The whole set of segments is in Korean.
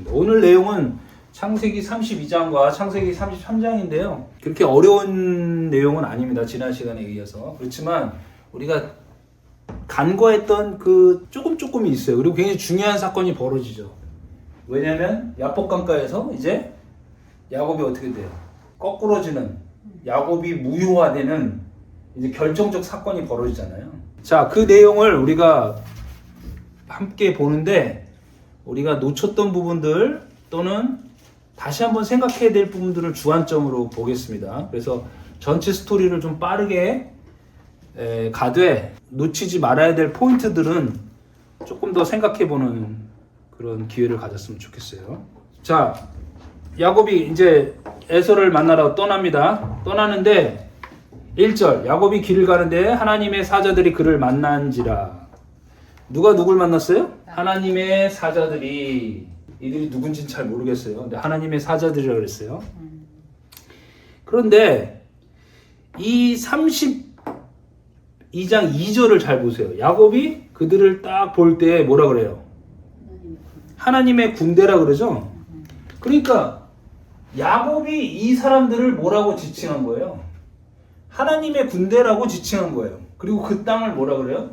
하겠습니다. 오늘 내용은 창세기 32장과 창세기 33장인데요. 그렇게 어려운 내용은 아닙니다. 지난 시간에 이어서. 그렇지만 우리가 간과했던 그 조금이 있어요. 그리고 굉장히 중요한 사건이 벌어지죠. 왜냐하면 야복강가에서 이제 야곱이 어떻게 돼요? 거꾸러지는, 야곱이 무효화되는 이제 결정적 사건이 벌어지잖아요. 자, 그 내용을 우리가 함께 보는데 우리가 놓쳤던 부분들 또는 다시 한번 생각해야 될 부분들을 주안점으로 보겠습니다. 그래서 전체 스토리를 좀 빠르게 가되 놓치지 말아야 될 포인트들은 조금 더 생각해보는 그런 기회를 가졌으면 좋겠어요. 자, 야곱이 이제 에서를 만나러 떠납니다. 떠나는데 1절, 야곱이 길을 가는데 하나님의 사자들이 그를 만난지라. 누가 누굴 만났어요? 하나님의 사자들이. 이들이 누군지는 잘 모르겠어요. 근데 하나님의 사자들이라고 그랬어요. 그런데 이 32장 2절을 잘 보세요. 야곱이 그들을 딱 볼 때 뭐라 그래요? 하나님의 군대라 그러죠? 그러니까 야곱이 이 사람들을 뭐라고 지칭한 거예요? 하나님의 군대라고 지칭한 거예요. 그리고 그 땅을 뭐라 그래요?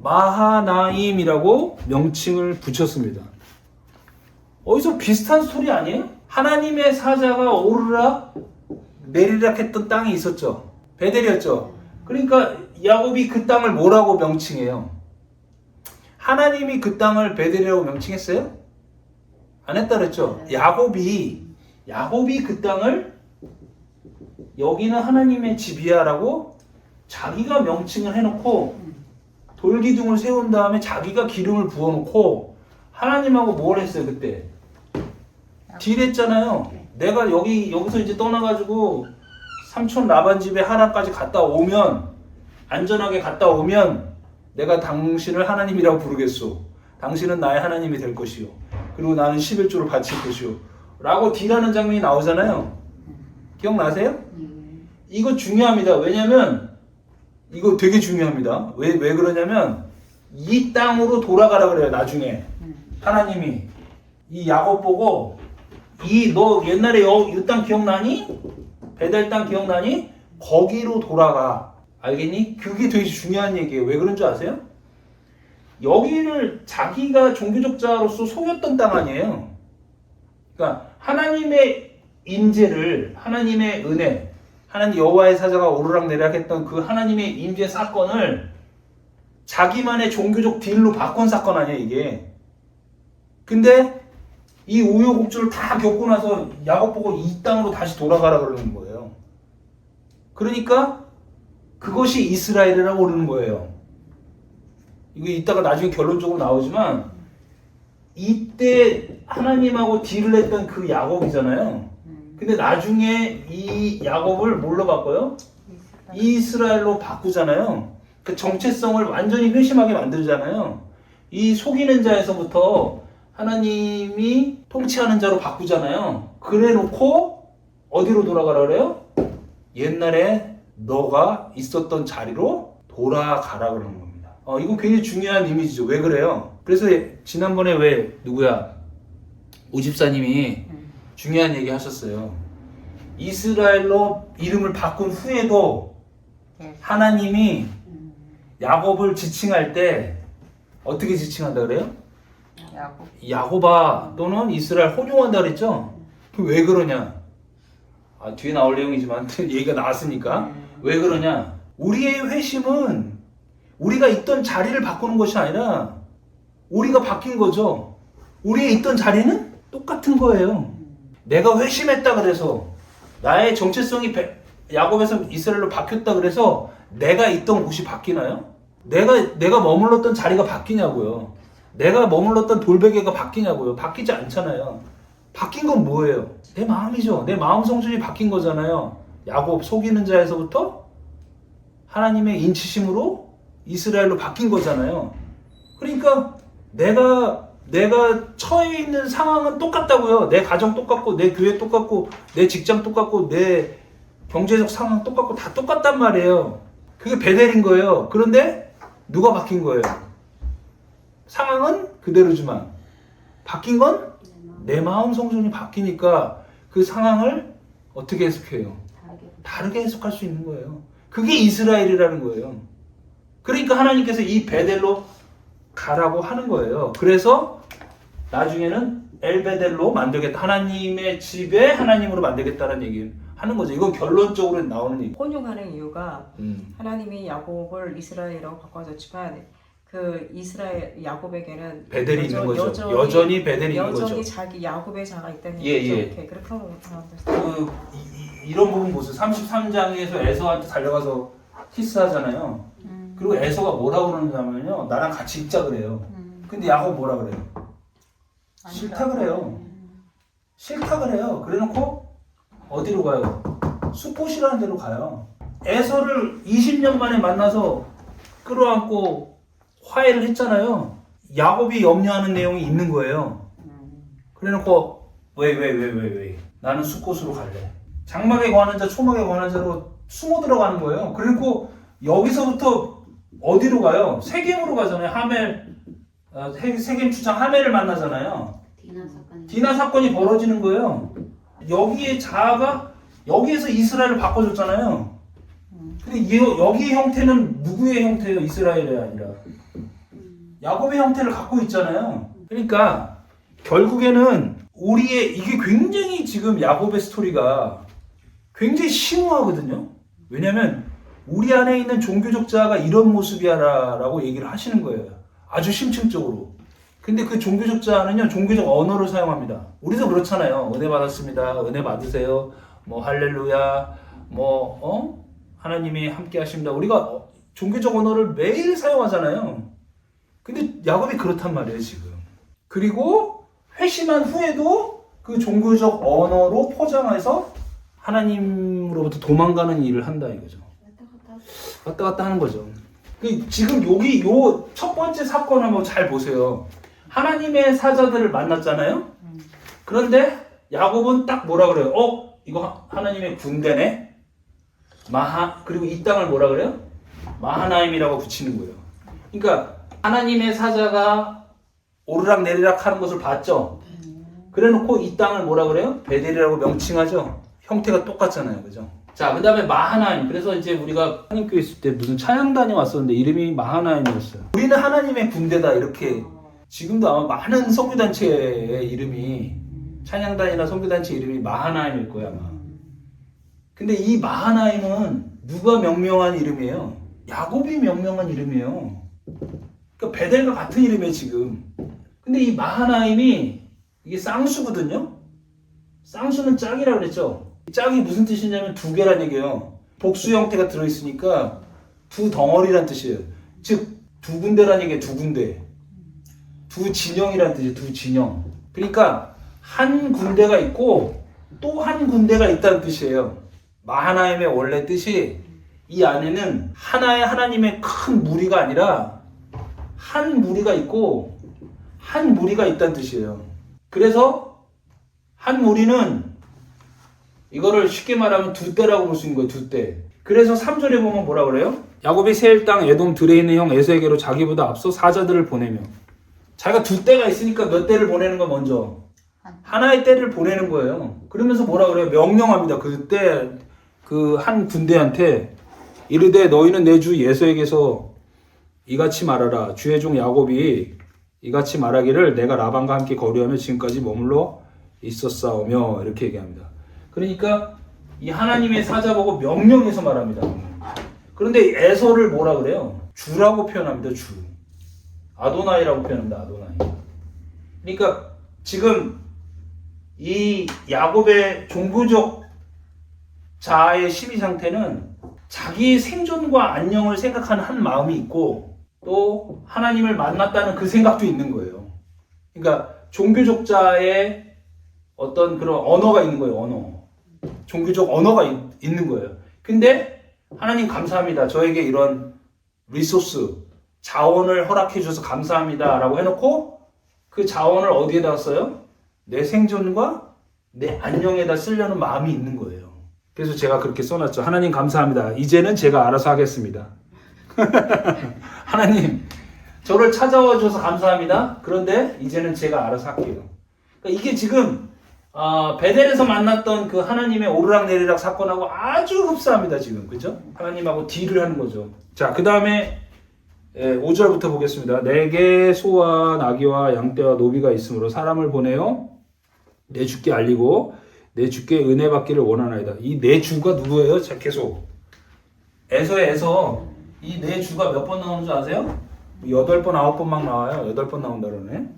마하나임이라고 명칭을 붙였습니다. 어디서 비슷한 스토리 아니에요? 하나님의 사자가 오르락 내리락 했던 땅이 있었죠. 베델이었죠. 그러니까 야곱이 그 땅을 뭐라고 명칭해요? 하나님이 그 땅을 베델이라고 명칭했어요? 안 했다 그랬죠. 야곱이 그 땅을 여기는 하나님의 집이야 라고 자기가 명칭을 해놓고 돌기둥을 세운 다음에 자기가 기름을 부어놓고 하나님하고 뭘 했어요 그때? 딜했잖아요. 내가 여기서 이제 떠나가지고 삼촌 라반 집에 하나까지 갔다 오면, 안전하게 갔다 오면 내가 당신을 하나님이라고 부르겠소. 당신은 나의 하나님이 될 것이요. 그리고 나는 11조를 바칠 것이요. 라고 딜하는 장면이 나오잖아요. 기억나세요? 이거 중요합니다. 왜냐면 이거 되게 중요합니다. 왜 그러냐면 이 땅으로 돌아가라 그래요. 나중에 하나님이 이 야곱 보고 너 옛날에 이 땅 기억나니? 베델 땅 기억나니? 거기로 돌아가. 알겠니? 그게 되게 중요한 얘기예요. 왜 그런 줄 아세요? 여기를 자기가 종교적자로서 속였던 땅 아니에요. 그러니까 하나님의 임재를, 하나님의 은혜, 하나님 여호와의 사자가 오르락내리락 했던 그 하나님의 임재 사건을 자기만의 종교적 딜로 바꾼 사건 아니에요 이게. 근데 이 우여곡절을 다 겪고 나서 야곱 보고 이 땅으로 다시 돌아가라 그러는 거예요. 그러니까 그것이 이스라엘이라고 그러는 거예요. 이거 이따가 나중에 결론적으로 나오지만 이때 하나님하고 딜을 했던 그 야곱이잖아요. 근데 나중에 이 야곱을 뭘로 바꿔요? 이스라엘로 바꾸잖아요. 그 정체성을 완전히 회심하게 만들잖아요. 이 속이는 자에서부터 하나님이 통치하는 자로 바꾸잖아요. 그래 놓고 어디로 돌아가라 그래요? 옛날에 너가 있었던 자리로 돌아가라 그러는 겁니다. 이건 굉장히 중요한 이미지죠. 왜 그래요? 그래서 지난번에 우 집사님이 중요한 얘기 하셨어요. 이스라엘로 이름을 바꾼 후에도 하나님이 야곱을 지칭할 때 어떻게 지칭한다 그래요? 야곱아 또는 이스라엘 혼용한다 그랬죠? 왜 그러냐? 뒤에 나올 내용이지만 얘기가 나왔으니까 왜 그러냐? 우리의 회심은 우리가 있던 자리를 바꾸는 것이 아니라 우리가 바뀐 거죠. 우리의 있던 자리는 똑같은 거예요. 내가 회심했다 그래서 나의 정체성이 야곱에서 이스라엘로 바뀌었다 그래서 내가 있던 곳이 바뀌나요? 내가 머물렀던 자리가 바뀌냐고요. 내가 머물렀던 돌베개가 바뀌냐고요. 바뀌지 않잖아요. 바뀐 건 뭐예요? 내 마음이죠. 내 마음 성질이 바뀐 거잖아요. 야곱 속이는 자에서부터 하나님의 인치심으로 이스라엘로 바뀐 거잖아요. 그러니까 내가 처해 있는 상황은 똑같다고요. 내 가정 똑같고, 내 교회 똑같고, 내 직장 똑같고, 내 경제적 상황 똑같고, 다 똑같단 말이에요. 그게 베델인 거예요. 그런데 누가 바뀐 거예요? 상황은 그대로지만 바뀐 건 내 마음 성전이 바뀌니까 그 상황을 어떻게 해석해요? 다르게 해석할 수 있는 거예요. 그게 이스라엘이라는 거예요. 그러니까 하나님께서 이 베델로 가라고 하는 거예요. 그래서 나중에는 엘베델로 만들겠다. 하나님의 집에 하나님으로 만들겠다는 얘기를 하는 거죠. 이건 결론적으로 나오는 얘기. 혼용하는 이유가 하나님이 야곱을 이스라엘로 바꿔줬지만 그 이스라엘 야곱에게는 베델이 있는 거죠. 여전히 베델이 있는 거죠. 여전히 자기 야곱의 자가 있다는 예, 얘기죠. 예. 이렇게 그렇게 하면 이런 부분 보세요. 33장에서 에서한테 달려가서 키스하잖아요. 그리고 에서가 뭐라고 그러냐면요. 나랑 같이 입자 그래요. 근데 야곱 뭐라 그래요? 싫다 그래요. 싫다 그래요. 그래놓고 어디로 가요? 수포시라는 데로 가요. 에서를 20년 만에 만나서 끌어안고 화해를 했잖아요. 야곱이 염려하는 내용이 있는 거예요. 그래놓고 왜? 나는 숫곳으로 갈래. 장막에 관한 자, 초막에 관한 자로 숨어 들어가는 거예요. 그리고 여기서부터 어디로 가요? 세겜으로 가잖아요. 하멜, 세겜 주장 하멜을 만나잖아요. 디나 사건이 벌어지는 거예요. 여기에 자아가 여기에서 이스라엘을 바꿔줬잖아요. 근데 여기의 형태는 누구의 형태예요? 이스라엘이 아니라 야곱의 형태를 갖고 있잖아요. 그러니까 결국에는 우리의 이게 굉장히 지금 야곱의 스토리가 굉장히 심오하거든요. 왜냐하면 우리 안에 있는 종교적 자아가 이런 모습이야라고 얘기를 하시는 거예요. 아주 심층적으로. 근데 그 종교적 자아는요, 종교적 언어를 사용합니다. 우리도 그렇잖아요. 은혜 받았습니다. 은혜 받으세요. 뭐 할렐루야. 하나님이 함께 하십니다. 우리가 종교적 언어를 매일 사용하잖아요. 근데 야곱이 그렇단 말이에요, 지금. 그리고 회심한 후에도 그 종교적 언어로 포장해서 하나님으로부터 도망가는 일을 한다 이거죠. 왔다 갔다 하는 거죠. 지금 여기 요 첫 번째 사건 한번 잘 보세요. 하나님의 사자들을 만났잖아요. 그런데 야곱은 딱 뭐라 그래요? 이거 하나님의 군대네. 그리고 이 땅을 뭐라 그래요? 마하나임이라고 붙이는 거예요. 그러니까 하나님의 사자가 오르락 내리락 하는 것을 봤죠. 그래놓고 이 땅을 뭐라 그래요? 베델이라고 명칭하죠. 형태가 똑같잖아요, 그죠? 자, 그 다음에 마하나임. 그래서 이제 우리가 하나님교회 있을 때 무슨 찬양단이 왔었는데 이름이 마하나임이었어요. 우리는 하나님의 군대다 이렇게. 지금도 아마 많은 선교단체의 이름이 찬양단이나 선교단체 이름이 마하나임일 거야 아마. 근데 이 마하나임은 누가 명명한 이름이에요? 야곱이 명명한 이름이에요. 그러니까 베델과 같은 이름이에요 지금. 근데 이 마하나임이 이게 쌍수거든요. 쌍수는 짝이라고 그랬죠. 짝이 무슨 뜻이냐면 두 개란 얘기예요. 복수 형태가 들어있으니까 두 덩어리란 뜻이에요. 즉 두 군데란 얘기예요. 두 군데. 두 진영이란 뜻이에요. 두 진영. 그러니까 한 군대가 있고 또 한 군대가 있다는 뜻이에요. 마하나임의 원래 뜻이 이 안에는 하나의 하나님의 큰 무리가 아니라 한 무리가 있고 한 무리가 있다는 뜻이에요. 그래서 한 무리는 이거를 쉽게 말하면 두 떼라고 볼 수 있는 거예요. 두 떼. 그래서 3절에 보면 뭐라 그래요? 야곱이 세일 땅 에돔 들에 있는 형 에서에게로 자기보다 앞서 사자들을 보내며 자기가 두 떼가 있으니까 몇 떼를 보내는 거 먼저 하나의 떼를 보내는 거예요. 그러면서 뭐라 그래요? 명령합니다. 그때 그 한 군대한테 이르되 너희는 내 주 예서에게서 이같이 말하라. 주의 종 야곱이 이같이 말하기를 내가 라반과 함께 거류하며 지금까지 머물러 있었사오며 이렇게 얘기합니다. 그러니까 이 하나님의 사자 보고 명령해서 말합니다. 그런데 에서를 뭐라 그래요? 주라고 표현합니다. 주. 아도나이라고 표현합니다. 아도나이. 그러니까 지금 이 야곱의 종교적 자아의 심리 상태는 자기의 생존과 안녕을 생각하는 한 마음이 있고 또 하나님을 만났다는 그 생각도 있는 거예요. 그러니까 종교적자의 어떤 그런 언어가 있는 거예요. 언어. 종교적 언어가 있는 거예요. 근데 하나님 감사합니다. 저에게 이런 리소스, 자원을 허락해 주셔서 감사합니다. 라고 해놓고 그 자원을 어디에다 써요? 내 생존과 내 안녕에다 쓰려는 마음이 있는 거예요. 그래서 제가 그렇게 써놨죠. 하나님 감사합니다. 이제는 제가 알아서 하겠습니다. 하나님 저를 찾아와 줘서 감사합니다. 그런데 이제는 제가 알아서 할게요. 그러니까 이게 지금 베델에서 만났던 그 하나님의 오르락내리락 사건하고 아주 흡사합니다. 지금 그죠? 하나님하고 딜을 하는 거죠. 자, 그 다음에 5절부터 보겠습니다. 내게 소와 나귀와 양떼와 노비가 있으므로 사람을 보내어 내 주께 알리고 내 주께 은혜 받기를 원하나이다. 이 내 주가 누구예요? 자, 계속 에서 이 내 주가 몇 번 나오는 줄 아세요? 8번, 9번 막 나와요. 8번 나온다 그러네.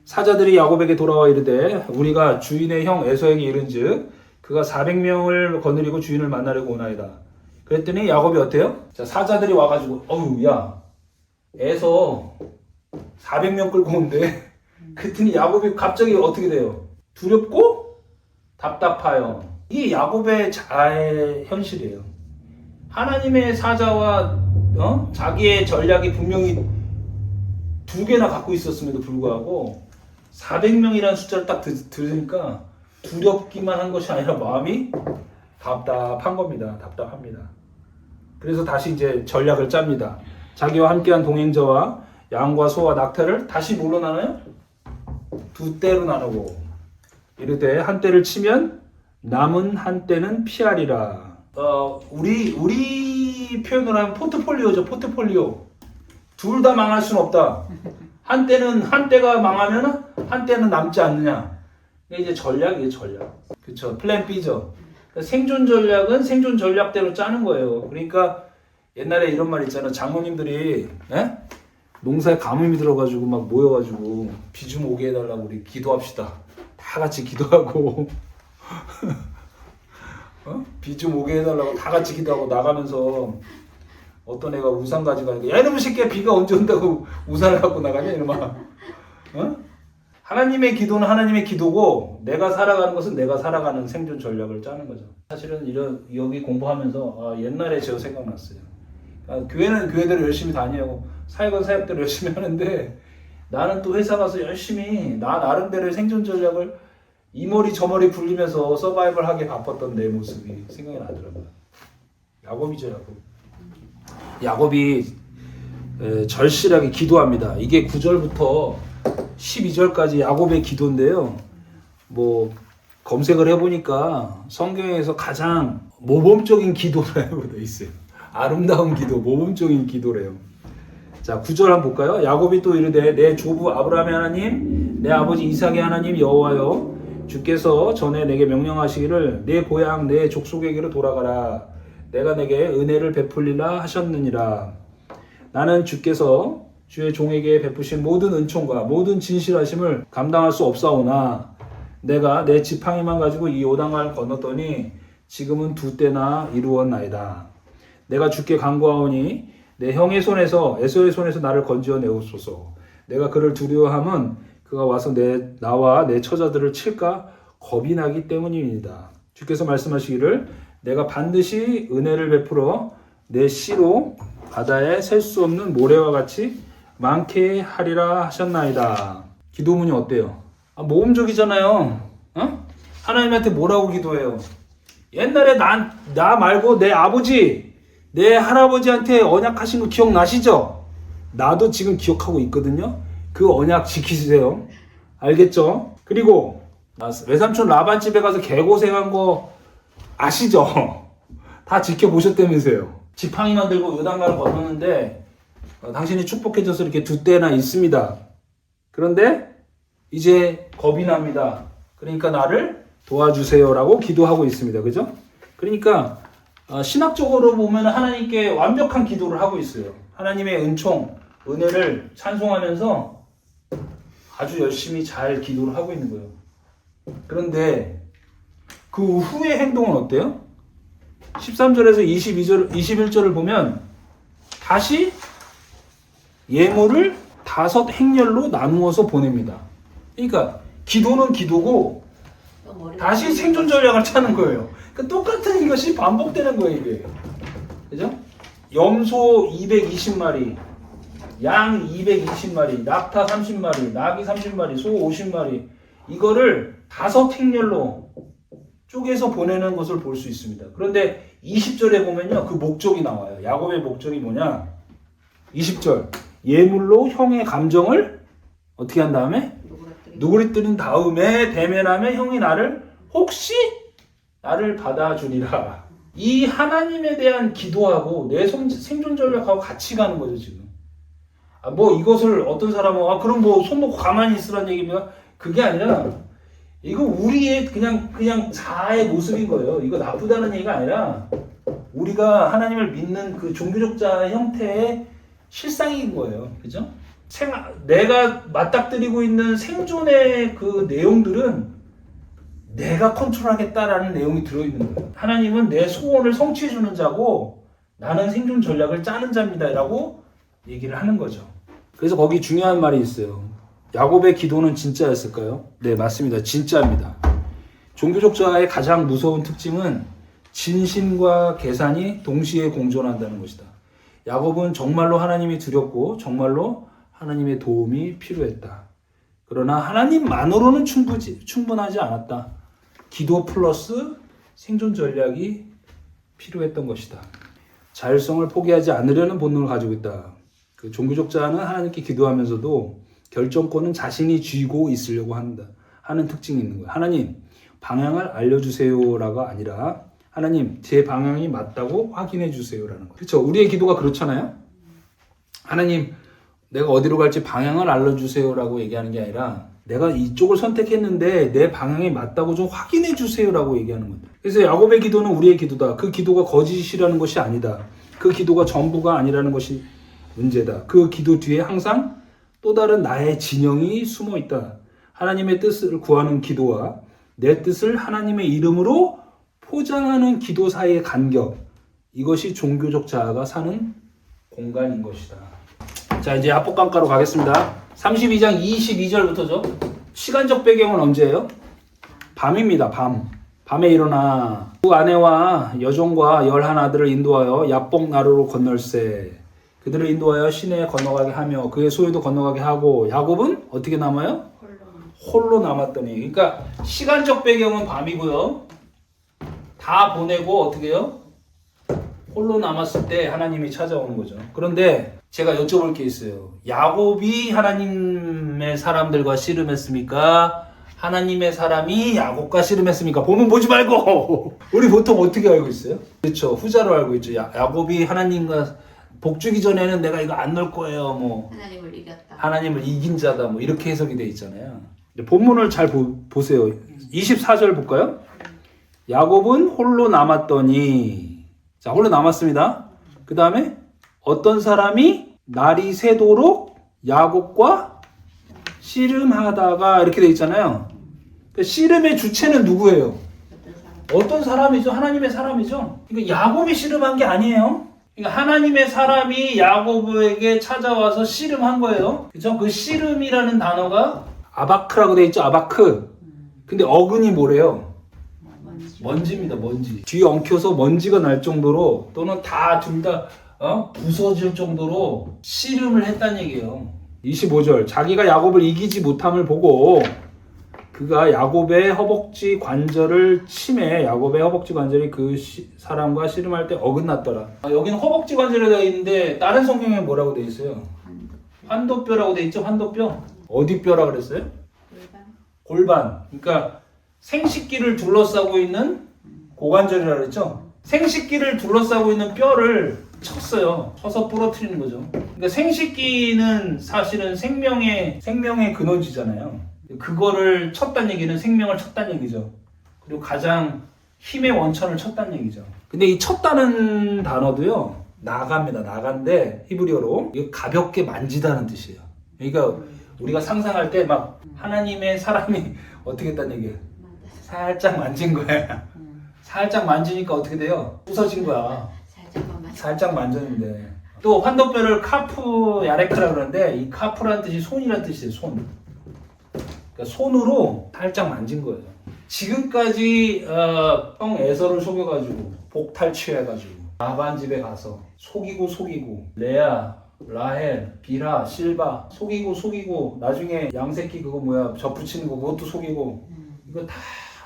사자들이 야곱에게 돌아와 이르되 우리가 주인의 형 에서에게 이른즉 그가 400명을 거느리고 주인을 만나려고 오나이다. 그랬더니 야곱이 어때요? 자, 사자들이 와가지고 어휴 야 에서 400명 끌고 온대. 그랬더니 야곱이 갑자기 어떻게 돼요? 두렵고 답답하여. 이게 야곱의 자아의 현실이에요. 하나님의 사자와 자기의 전략이 분명히 2개나 갖고 있었음에도 불구하고 400명이라는 숫자를 딱 들으니까 두렵기만 한 것이 아니라 마음이 답답한 겁니다. 답답합니다. 그래서 다시 이제 전략을 짭니다. 자기와 함께한 동행자와 양과 소와 낙타를 다시 뭘로 나눠요? 2떼로 나누고 이르되 한 떼를 치면 남은 한 떼는 피하리라. 우리 표현으로 하면 포트폴리오죠. 포트폴리오. 둘 다 망할 수는 없다. 한 때가 망하면 한 때는 남지 않느냐. 이게 이제 전략이에요, 전략. 그쵸. 플랜 B죠. 그러니까 생존 전략은 생존 전략대로 짜는 거예요. 그러니까 옛날에 이런 말 있잖아. 장모님들이 농사에 가뭄이 들어가지고 막 모여가지고 비 좀 오게 해달라고 우리 기도합시다. 다 같이 기도하고 비 좀 오게 해달라고 다 같이 기도하고 나가면서 어떤 애가 우산 가지고 가니까 야 이놈의 새끼야 비가 언제 온다고 우산을 갖고 나가냐 이놈아. 하나님의 기도는 하나님의 기도고 내가 살아가는 것은 내가 살아가는 생존 전략을 짜는 거죠. 사실은 여기 공부하면서 옛날에 제가 생각났어요. 교회는 교회대로 열심히 다니고 사역은 사역대로 열심히 하는데 나는 또 회사 가서 열심히 나 나름대로의 생존 전략을 이 머리 저 머리 굴리면서 서바이벌 하게 바빴던 내 모습이 생각이 나더라고요. 야곱이죠, 야곱. 야곱이 절실하게 기도합니다. 이게 9절부터 12절까지 야곱의 기도인데요. 뭐 검색을 해보니까 성경에서 가장 모범적인 기도라고 되어 있어요. 아름다운 기도, 모범적인 기도래요. 자, 9절 한번 볼까요? 야곱이 또 이르되 내 조부 아브라함의 하나님, 내 아버지 이삭의 하나님 여호와여, 주께서 전에 내게 명령하시기를 내 고향 내 족속에게로 돌아가라. 내가 내게 은혜를 베풀리라 하셨느니라. 나는 주께서 주의 종에게 베푸신 모든 은총과 모든 진실하심을 감당할 수 없사오나 내가 내 지팡이만 가지고 이 요단강을 건넜더니 지금은 2떼나 이루었나이다. 내가 주께 간구하오니 내 형의 손에서 에서의 손에서 나를 건지어 내옵소서. 내가 그를 두려워함은 그가 와서 나와 내 처자들을 칠까 겁이 나기 때문입니다. 주께서 말씀하시기를 내가 반드시 은혜를 베풀어 내 씨로 바다에 셀 수 없는 모래와 같이 많게 하리라 하셨나이다. 기도문이 어때요? 모범적이잖아요. 하나님한테 뭐라고 기도해요? 옛날에 나 말고 내 아버지, 내 할아버지한테 언약하신 거 기억나시죠? 나도 지금 기억하고 있거든요. 그 언약 지키세요. 알겠죠? 그리고 외삼촌 라반 집에 가서 개고생한 거 아시죠? 다 지켜보셨다면서요. 지팡이만 들고 요단강을 건넜는데 당신이 축복해줘서 이렇게 2떼나 있습니다. 그런데 이제 겁이 납니다. 그러니까 나를 도와주세요라고 기도하고 있습니다. 그죠? 그러니까 신학적으로 보면 하나님께 완벽한 기도를 하고 있어요. 하나님의 은총, 은혜를 찬송하면서 아주 열심히 잘 기도를 하고 있는 거예요. 그런데 그 후의 행동은 어때요? 13절에서 21절을 보면 다시 예물을 5 행렬로 나누어서 보냅니다. 그러니까 기도는 기도고 다시 생존 전략을 짜는 거예요. 그러니까 똑같은 이것이 반복되는 거예요, 이게. 그죠? 염소 220마리, 양 220마리, 낙타 30마리, 나귀 30마리, 소 50마리. 이거를 5 행렬로 쪼개서 보내는 것을 볼 수 있습니다. 그런데 20절에 보면요, 그 목적이 나와요. 야곱의 목적이 뭐냐? 20절. 예물로 형의 감정을 어떻게 한 다음에 누그러뜨린 다음에 대면하면 형이 나를 혹시 나를 받아주리라. 이 하나님에 대한 기도하고 내 생존 전략하고 같이 가는 거죠 지금. 뭐 이것을 어떤 사람은 그럼 뭐 손 놓고 가만히 있으라는 얘기입니다. 그게 아니라 이거 우리의 그냥 자아의 모습인 거예요. 이거 나쁘다는 얘기가 아니라 우리가 하나님을 믿는 그 종교적자의 형태의 실상인 거예요. 그죠? 내가 맞닥뜨리고 있는 생존의 그 내용들은 내가 컨트롤하겠다라는 내용이 들어있는 거예요. 하나님은 내 소원을 성취해주는 자고 나는 생존 전략을 짜는 자입니다 라고 얘기를 하는 거죠. 그래서 거기 중요한 말이 있어요. 야곱의 기도는 진짜였을까요? 네, 맞습니다. 진짜입니다. 종교적자의 가장 무서운 특징은 진심과 계산이 동시에 공존한다는 것이다. 야곱은 정말로 하나님이 두렵고 정말로 하나님의 도움이 필요했다. 그러나 하나님만으로는 충분하지 않았다. 기도 플러스 생존 전략이 필요했던 것이다. 자율성을 포기하지 않으려는 본능을 가지고 있다. 그 종교적자는 하나님께 기도하면서도 결정권은 자신이 쥐고 있으려고 하는 특징이 있는 거예요. 하나님, 방향을 알려주세요라가 아니라 하나님, 제 방향이 맞다고 확인해 주세요라는 거예요. 그렇죠? 우리의 기도가 그렇잖아요. 하나님, 내가 어디로 갈지 방향을 알려주세요라고 얘기하는 게 아니라 내가 이쪽을 선택했는데 내 방향이 맞다고 좀 확인해 주세요라고 얘기하는 겁니다. 그래서 야곱의 기도는 우리의 기도다. 그 기도가 거짓이라는 것이 아니다. 그 기도가 전부가 아니라는 것이 문제다. 그 기도 뒤에 항상 또 다른 나의 진영이 숨어 있다. 하나님의 뜻을 구하는 기도와 내 뜻을 하나님의 이름으로 포장하는 기도 사이의 간격. 이것이 종교적 자아가 사는 공간인 것이다. 자, 이제 합법강가로 가겠습니다. 32장 22절부터죠. 시간적 배경은 언제예요? 밤입니다. 밤에 일어나 그 아내와 여종과 11아들을 인도하여 야복 나루로 건널세. 그들을 인도하여 시내에 건너가게 하며 그의 소유도 건너가게 하고 야곱은 어떻게 남아요? 홀로 남았더니. 그러니까 시간적 배경은 밤이고요. 다 보내고 어떻게 해요? 홀로 남았을 때 하나님이 찾아오는 거죠. 그런데 제가 여쭤볼 게 있어요. 야곱이 하나님의 사람들과 씨름했습니까? 하나님의 사람이 야곱과 씨름했습니까? 보면 보지 말고. 우리 보통 어떻게 알고 있어요? 그렇죠. 후자로 알고 있죠. 야곱이 하나님과 복주기 전에는 내가 이거 안 넣을 거예요. 뭐 하나님을 이겼다. 하나님을 이긴 자다. 뭐 이렇게 해석이 돼 있잖아요. 본문을 잘 보세요. 24절 볼까요? 야곱은 홀로 남았더니, 자, 홀로 남았습니다. 그 다음에 어떤 사람이 날이 새도록 야곱과 씨름하다가 이렇게 돼 있잖아요. 그러니까 씨름의 주체는 누구예요? 어떤 사람이죠? 하나님의 사람이죠. 그러니까 야곱이 씨름한 게 아니에요. 그러니까 하나님의 사람이 야곱에게 찾아와서 씨름한 거예요. 그죠? 그 씨름이라는 단어가 아바크라고 돼 있죠. 아바크. 근데 어근이 뭐래요? 먼지입니다. 먼지. 뒤에 엉켜서 먼지가 날 정도로 또는 다 둘 다 부서질 정도로 씨름을 했다는 얘기예요. 25절. 자기가 야곱을 이기지 못함을 보고 그가 야곱의 허벅지 관절을 침해. 야곱의 허벅지 관절이 그 사람과 씨름할 때 어긋났더라. 여기는 허벅지 관절에 되어 있는데 다른 성경에 뭐라고 되어 있어요? 환도뼈라고 되어 있죠. 환도뼈. 어디 뼈라 그랬어요? 골반. 그러니까 생식기를 둘러싸고 있는 고관절이라고 그랬죠. 생식기를 둘러싸고 있는 뼈를 쳤어요. 쳐서 부러뜨리는 거죠. 그러니까 생식기는 사실은 생명의 근원지잖아요. 그거를 쳤다는 얘기는 생명을 쳤다는 얘기죠. 그리고 가장 힘의 원천을 쳤다는 얘기죠. 근데 이 쳤다는 단어도요, 나가입니다. 나간데 히브리어로 이거 가볍게 만지다는 뜻이에요. 그러니까 우리가 상상할 때 막 하나님의 사람이 어떻게 했다는 얘기예요? 살짝 만진 거야. 살짝 만지니까 어떻게 돼요? 부서진 거야. 살짝 만졌는데. 또 환도뼈를 카프 야레크라 그러는데 이 카프라는 뜻이 손이라는 뜻이에요. 손. 그러니까 손으로 살짝 만진 거예요. 지금까지 형 에서를 속여가지고 복탈 취해가지고 라반 집에 가서 속이고 레아, 라헬, 비라, 실바 속이고 나중에 양새끼 그거 뭐야 접붙이는 거 그것도 속이고 이거 다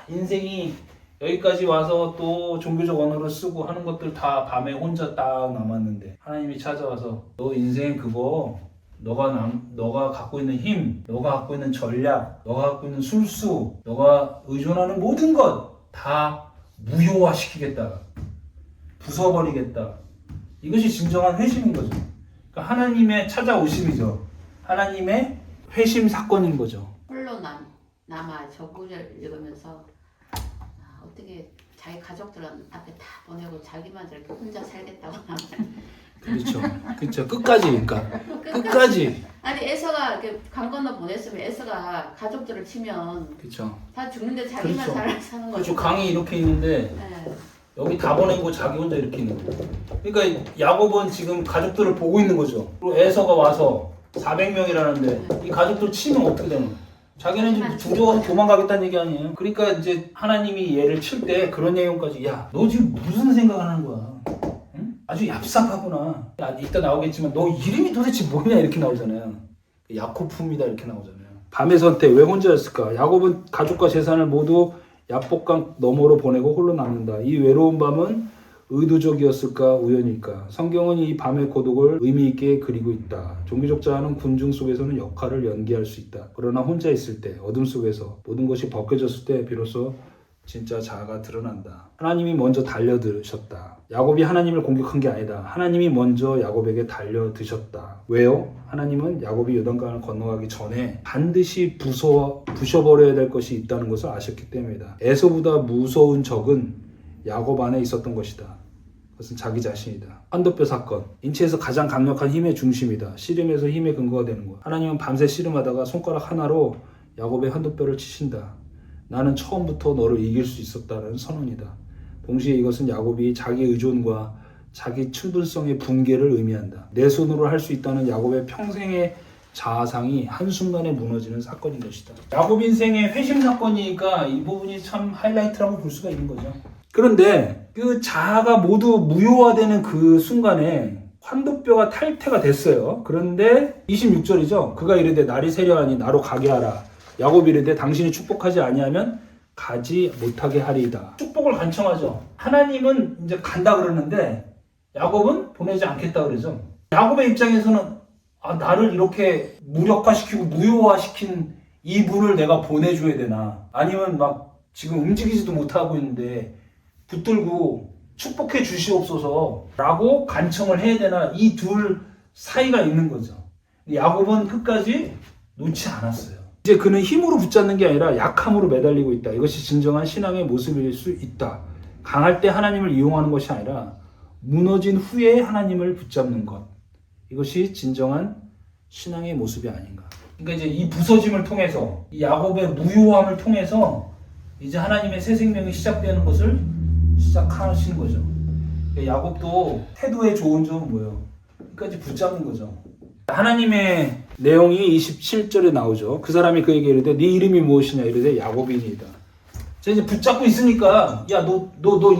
인생이 여기까지 와서 또 종교적 언어를 쓰고 하는 것들 다 밤에 혼자 딱 남았는데 하나님이 찾아와서 너 인생 그거 너가 갖고 있는 힘, 너가 갖고 있는 전략, 너가 갖고 있는 술수, 너가 의존하는 모든 것 다 무효화시키겠다. 부숴버리겠다. 이것이 진정한 회심인 거죠. 그러니까 하나님의 찾아오심이죠. 하나님의 회심 사건인 거죠. 홀로 남아 저 구절 읽으면서 어떻게 자기 가족들 앞에 다 보내고 자기만 저렇게 혼자 살겠다고 하면 그렇죠. 그렇죠. 끝까지 그러니까 끝까지. 아니 에서가 이렇게 강 건너 보냈으면 에서가 가족들을 치면 그렇죠. 다 죽는데 자기만 그렇죠. 사는 거죠. 그렇죠. 강이 이렇게 있는데 네. 여기 다 보내고 자기 혼자 이렇게 있는 거예요. 그러니까 야곱은 지금 가족들을 보고 있는 거죠. 그리고 에서가 와서 400명이라는데 이 가족들 치면 어떻게 되는 거예요? 자기는 지금 중조하고 도망가겠다는 얘기 아니에요. 그러니까 이제 하나님이 얘를 칠 때 그런 내용까지 너 지금 무슨 생각을 하는 거야? 응? 아주 얍삽하구나. 이따 나오겠지만 너 이름이 도대체 뭐냐 이렇게 나오잖아요. 야코프입니다 이렇게 나오잖아요. 밤의 선택 왜 혼자였을까? 야곱은 가족과 재산을 모두 야복강 너머로 보내고 홀로 남는다. 이 외로운 밤은 의도적이었을까 우연일까? 성경은 이 밤의 고독을 의미 있게 그리고 있다. 종교적 자아는 군중 속에서는 역할을 연기할 수 있다. 그러나 혼자 있을 때, 어둠 속에서 모든 것이 벗겨졌을 때 비로소 진짜 자아가 드러난다. 하나님이 먼저 달려드셨다. 야곱이 하나님을 공격한 게 아니다. 하나님이 먼저 야곱에게 달려드셨다. 왜요? 하나님은 야곱이 요단강을 건너가기 전에 반드시 부셔버려야 될 것이 있다는 것을 아셨기 때문이다. 에서보다 무서운 적은 야곱 안에 있었던 것이다. 그것은 자기 자신이다. 환도뼈 사건. 인체에서 가장 강력한 힘의 중심이다. 씨름에서 힘의 근거가 되는 거야. 하나님은 밤새 씨름하다가 손가락 하나로 야곱의 환도뼈를 치신다. 나는 처음부터 너를 이길 수 있었다는 선언이다. 동시에 이것은 야곱이 자기 의존과 자기 충분성의 붕괴를 의미한다. 내 손으로 할 수 있다는 야곱의 평생의 자아상이 한순간에 무너지는 사건인 것이다. 야곱 인생의 회심 사건이니까 이 부분이 참 하이라이트라고 볼 수가 있는 거죠. 그런데 그 자아가 모두 무효화되는 그 순간에 환도뼈가 탈퇴가 됐어요. 그런데 26절이죠. 그가 이르되 날이 새려하니 나로 가게 하라. 야곱이 이르되 당신이 축복하지 아니하면 가지 못하게 하리이다. 축복을 간청하죠. 하나님은 이제 간다 그러는데 야곱은 보내지 않겠다 그러죠. 야곱의 입장에서는 나를 이렇게 무력화시키고 무효화시킨 이분을 내가 보내줘야 되나? 아니면 막 지금 움직이지도 못하고 있는데 붙들고 축복해 주시옵소서 라고 간청을 해야 되나? 이 둘 사이가 있는 거죠. 야곱은 끝까지 놓지 않았어요. 이제 그는 힘으로 붙잡는 게 아니라 약함으로 매달리고 있다. 이것이 진정한 신앙의 모습일 수 있다. 강할 때 하나님을 이용하는 것이 아니라 무너진 후에 하나님을 붙잡는 것. 이것이 진정한 신앙의 모습이 아닌가. 그러니까 이제 이 부서짐을 통해서 이 야곱의 무효함을 통해서 이제 하나님의 새 생명이 시작되는 것을 시작하신 거죠. 그러니까 야곱도 태도의 좋은 점은 뭐예요? 끝까지 붙잡는 거죠. 하나님의 내용이 27절에 나오죠. 그 사람이 그에게 이르되 네 이름이 무엇이냐 이르되 야곱이니이다. 자 이제 붙잡고 있으니까 야 너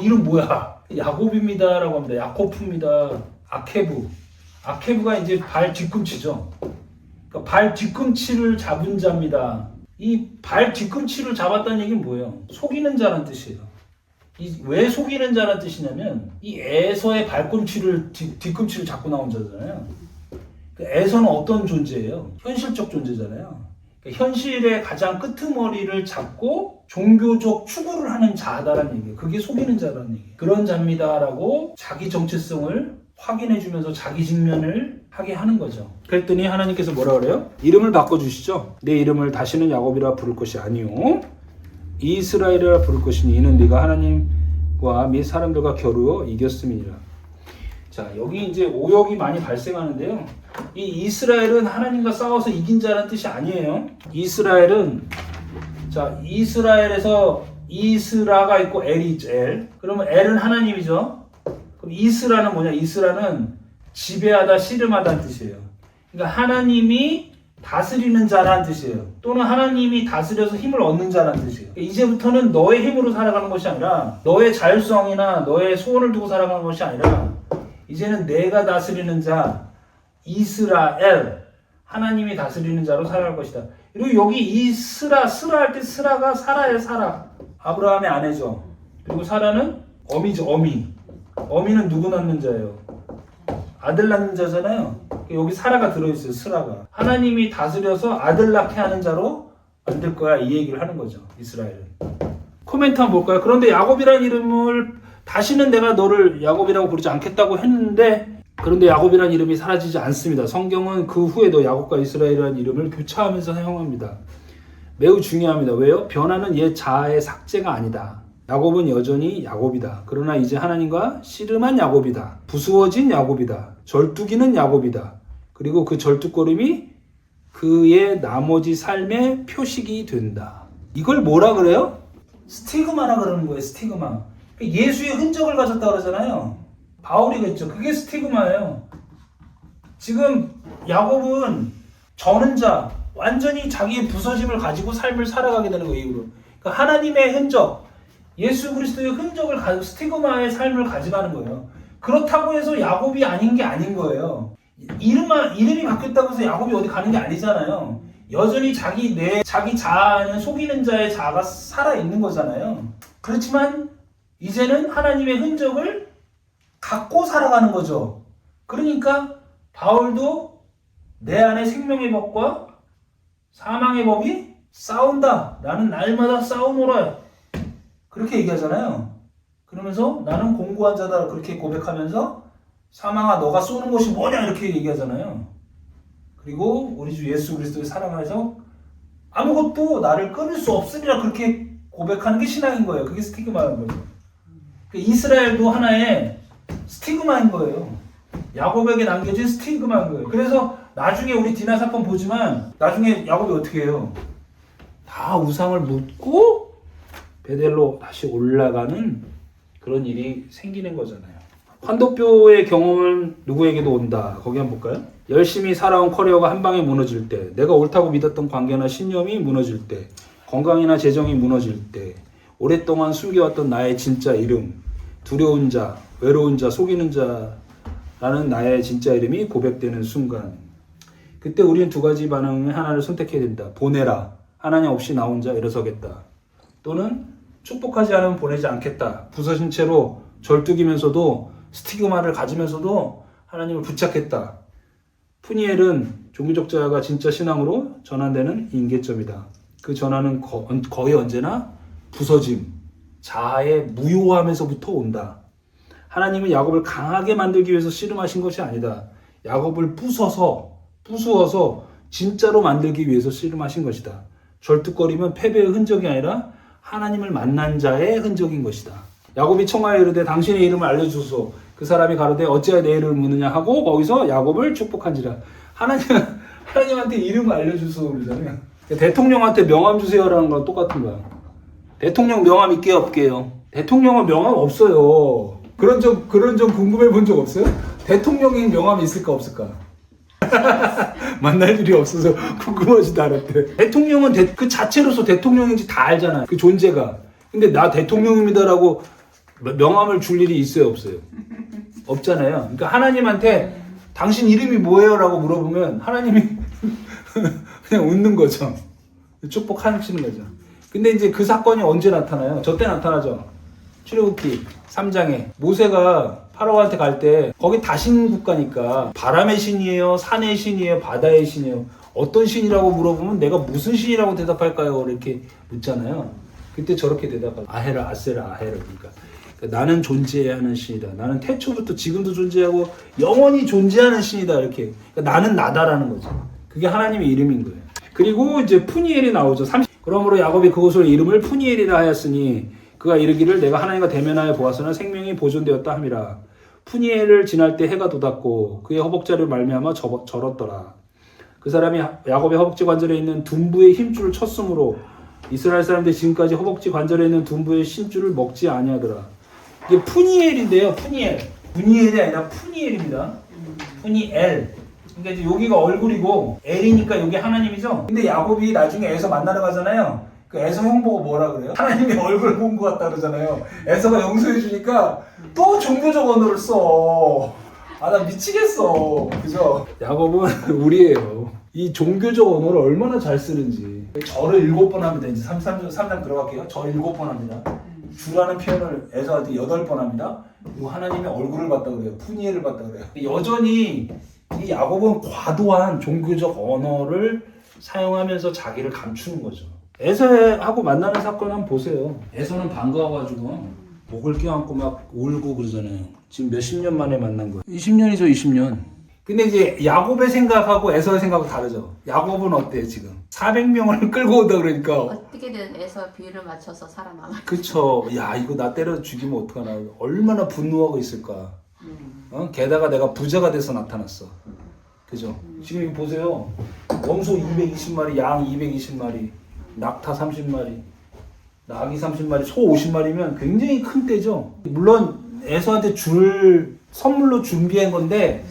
이름 뭐야? 야곱입니다라고 합니다. 야코프입니다. 아케브가 이제 발 뒤꿈치죠. 그러니까 발 뒤꿈치를 잡은 자입니다. 이 발 뒤꿈치를 잡았다는 얘기는 뭐예요? 속이는 자라는 뜻이에요. 왜 속이는 자라는 뜻이냐면 이 에서의 발꿈치를 뒤꿈치를 잡고 나온 자잖아요. 에서는 어떤 존재예요? 현실적 존재잖아요. 그러니까 현실의 가장 끄트머리를 잡고 종교적 추구를 하는 자다라는 얘기예요. 그게 속이는 자라는 얘기예요. 그런 자입니다라고 자기 정체성을 확인해주면서 자기 직면을 하게 하는 거죠. 그랬더니 하나님께서 뭐라 그래요? 이름을 바꿔주시죠. 내 이름을 다시는 야곱이라 부를 것이 아니요 이스라엘이라 부를 것이니 이는 네가 하나님과 및 사람들과 겨루어 이겼음이니라. 자 여기 이제 오역이 많이 발생하는데요. 이 이스라엘은 하나님과 싸워서 이긴 자라는 뜻이 아니에요. 이스라엘은 이스라엘에서 이스라가 있고 엘이 있죠. 그러면 엘은 하나님이죠. 그럼 이스라는 뭐냐? 이스라는 지배하다, 씨름하다는 뜻이에요. 그러니까 하나님이 다스리는 자라는 뜻이에요. 또는 하나님이 다스려서 힘을 얻는 자라는 뜻이에요. 그러니까 이제부터는 너의 힘으로 살아가는 것이 아니라 너의 자율성이나 너의 소원을 두고 살아가는 것이 아니라 이제는 내가 다스리는 자 이스라엘 하나님이 다스리는 자로 살아갈 것이다. 그리고 여기 이 스라 할 때 스라가 사라예요. 사라 아브라함의 아내죠. 그리고 사라는 어미죠. 어미는 누구 낳는 자예요? 아들 낳는 자잖아요. 여기 사라가 들어있어요. 스라가. 하나님이 다스려서 아들 낳게 하는 자로 만들 거야. 이 얘기를 하는 거죠. 이스라엘은. 코멘트 한번 볼까요? 그런데 야곱이라는 이름을 다시는 내가 너를 야곱이라고 부르지 않겠다고 했는데 그런데 야곱이라는 이름이 사라지지 않습니다. 성경은 그 후에도 야곱과 이스라엘이라는 이름을 교차하면서 사용합니다. 매우 중요합니다. 왜요? 변화는 옛 자아의 삭제가 아니다. 야곱은 여전히 야곱이다. 그러나 이제 하나님과 씨름한 야곱이다. 부수어진 야곱이다. 절뚝이는 야곱이다. 그리고 그 절뚝거림이 그의 나머지 삶의 표식이 된다. 이걸 뭐라 그래요? 스티그마라 그러는 거예요. 스티그마. 예수의 흔적을 가졌다 그러잖아요. 바울이 그랬죠. 그게 스티그마예요. 지금 야곱은 저는 자, 완전히 자기의 부서짐을 가지고 삶을 살아가게 되는 거예요. 이후로. 그러니까 하나님의 흔적, 예수 그리스도의 흔적을 가지고 스티그마의 삶을 가져가는 거예요. 그렇다고 해서 야곱이 아닌 게 아닌 거예요. 이름이 바뀌었다고 해서 야곱이 어디 가는 게 아니잖아요. 여전히 자기 자아는 속이는 자의 자아가 살아있는 거잖아요. 그렇지만 이제는 하나님의 흔적을 갖고 살아가는 거죠. 그러니까 바울도 내 안에 생명의 법과 사망의 법이 싸운다. 나는 날마다 싸우노라. 그렇게 얘기하잖아요. 그러면서 나는 공고한 자다. 그렇게 고백하면서 사망아 너가 쏘는 것이 뭐냐 이렇게 얘기하잖아요. 그리고 우리 주 예수 그리스도의 사랑 안에서 아무것도 나를 끊을 수 없으리라 그렇게 고백하는 게 신앙인 거예요. 그게 스티그마인 거죠. 이스라엘도 하나의 스티그마인 거예요. 야곱에게 남겨진 스티그마인 거예요. 그래서 나중에 우리 디나 사건 보지만 나중에 야곱이 어떻게 해요? 다 우상을 묻고 베델로 다시 올라가는 그런 일이 생기는 거잖아요. 환도뼈의 경험은 누구에게도 온다. 거기 한번 볼까요? 열심히 살아온 커리어가 한 방에 무너질 때, 내가 옳다고 믿었던 관계나 신념이 무너질 때, 건강이나 재정이 무너질 때, 오랫동안 숨겨왔던 나의 진짜 이름, 두려운 자, 외로운 자, 속이는 자라는 나의 진짜 이름이 고백되는 순간, 그때 우리는 두 가지 반응을 하나를 선택해야 된다. 보내라. 하나님 없이 나 혼자 일어서겠다. 또는 축복하지 않으면 보내지 않겠다. 부서진 채로 절뚝이면서도 스티그마를 가지면서도 하나님을 붙잡겠다. 푸니엘은 종교적 자아가 진짜 신앙으로 전환되는 임계점이다. 그 전환은 거의 언제나 부서짐, 자아의 무효함에서부터 온다. 하나님은 야곱을 강하게 만들기 위해서 씨름하신 것이 아니다. 야곱을 부수어서 진짜로 만들기 위해서 씨름하신 것이다. 절뚝거리면 패배의 흔적이 아니라 하나님을 만난 자의 흔적인 것이다. 야곱이 청하여 이르되 당신의 이름을 알려주소서. 그 사람이 가로되 어찌하여 내 이름을 묻느냐 하고 거기서 야곱을 축복한지라. 하나님한테 이름을 알려주소서 그러잖아요. 대통령한테 명함 주세요라는 건 똑같은 거야. 대통령 명함 있게요 없게요? 대통령은 명함 없어요. 그런 점 궁금해 본 적 없어요? 대통령인 명함이 있을까 없을까? 만날 일이 없어서 궁금하지도 않았대. 대통령은 그 자체로서 대통령인지 다 알잖아요. 그 존재가. 근데 나 대통령입니다라고 명함을 줄 일이 있어요 없어요? 없잖아요. 그러니까 하나님한테 당신 이름이 뭐예요? 라고 물어보면 하나님이 그냥 웃는 거죠. 축복하시는 거죠. 근데 이제 그 사건이 언제 나타나요? 저때 나타나죠. 출애굽기 3장에 모세가 파라오한테 갈 때 거기 다신 국가니까 바람의 신이에요? 산의 신이에요? 바다의 신이에요? 어떤 신이라고 물어보면 내가 무슨 신이라고 대답할까요? 이렇게 묻잖아요. 그때 저렇게 대답하죠. 아헤라 아세라 아헤라. 그러니까 나는 존재해야 하는 신이다. 나는 태초부터 지금도 존재하고 영원히 존재하는 신이다. 이렇게. 그러니까 나는 나다라는 거죠. 그게 하나님의 이름인 거예요. 그리고 이제 푸니엘이 나오죠. 그러므로 야곱이 그곳을 이름을 푸니엘이라 하였으니 그가 이르기를 내가 하나님과 대면하여 보았으나 생명이 보존되었다 함이라. 푸니엘을 지날 때 해가 돋았고 그의 허벅지를 말미암아 절었더라. 그 사람이 야곱의 허벅지 관절에 있는 둔부의 힘줄을 쳤으므로 이스라엘 사람들이 지금까지 허벅지 관절에 있는 둔부의 힘줄을 먹지 아니하더라. 이게 푸니엘인데요. 푸니엘이 아니라 푸니엘입니다. 푸니엘. 그러니까 이제 여기가 얼굴이고 엘이니까 여기 하나님이죠. 근데 야곱이 나중에 에서 만나러 가잖아요. 그 에서 형 보고 뭐라 그래요? 하나님의 얼굴 본 것 같다 그러잖아요. 에서가 용서해 주니까 또 종교적 언어를 써. 아, 나 미치겠어. 그죠? 야곱은 우리예요. 이 종교적 언어를 얼마나 잘 쓰는지. 절을 7번 합니다. 이제 3장 들어갈게요. 절 7번 합니다. 주라는 표현을 에서한테 8번 합니다. 그리고 하나님의 얼굴을 봤다 그래요. 푸니엘을 봤다 그래요. 여전히 이 야곱은 과도한 종교적 언어를 사용하면서 자기를 감추는 거죠. 에서하고 만나는 사건 한번 보세요. 에서는 반가워가지고 목을 껴안고 막 울고 그러잖아요. 지금 몇십 년 만에 만난 거예요. 20년이죠, 20년. 근데 이제 야곱의 생각하고 에서의 생각은 다르죠. 야곱은 어때요, 지금? 400명을 끌고 온다 그러니까. 어떻게든 해서 비율을 맞춰서 살아남아. 그쵸. 야, 이거 나 때려 죽이면 어떡하나. 얼마나 분노하고 있을까. 게다가 내가 부자가 돼서 나타났어. 그죠? 지금 이거 보세요. 염소 220마리, 양 220마리, 낙타 30마리, 낙이 30마리, 소 50마리면 굉장히 큰 떼죠. 물론 에서한테 줄 선물로 준비한 건데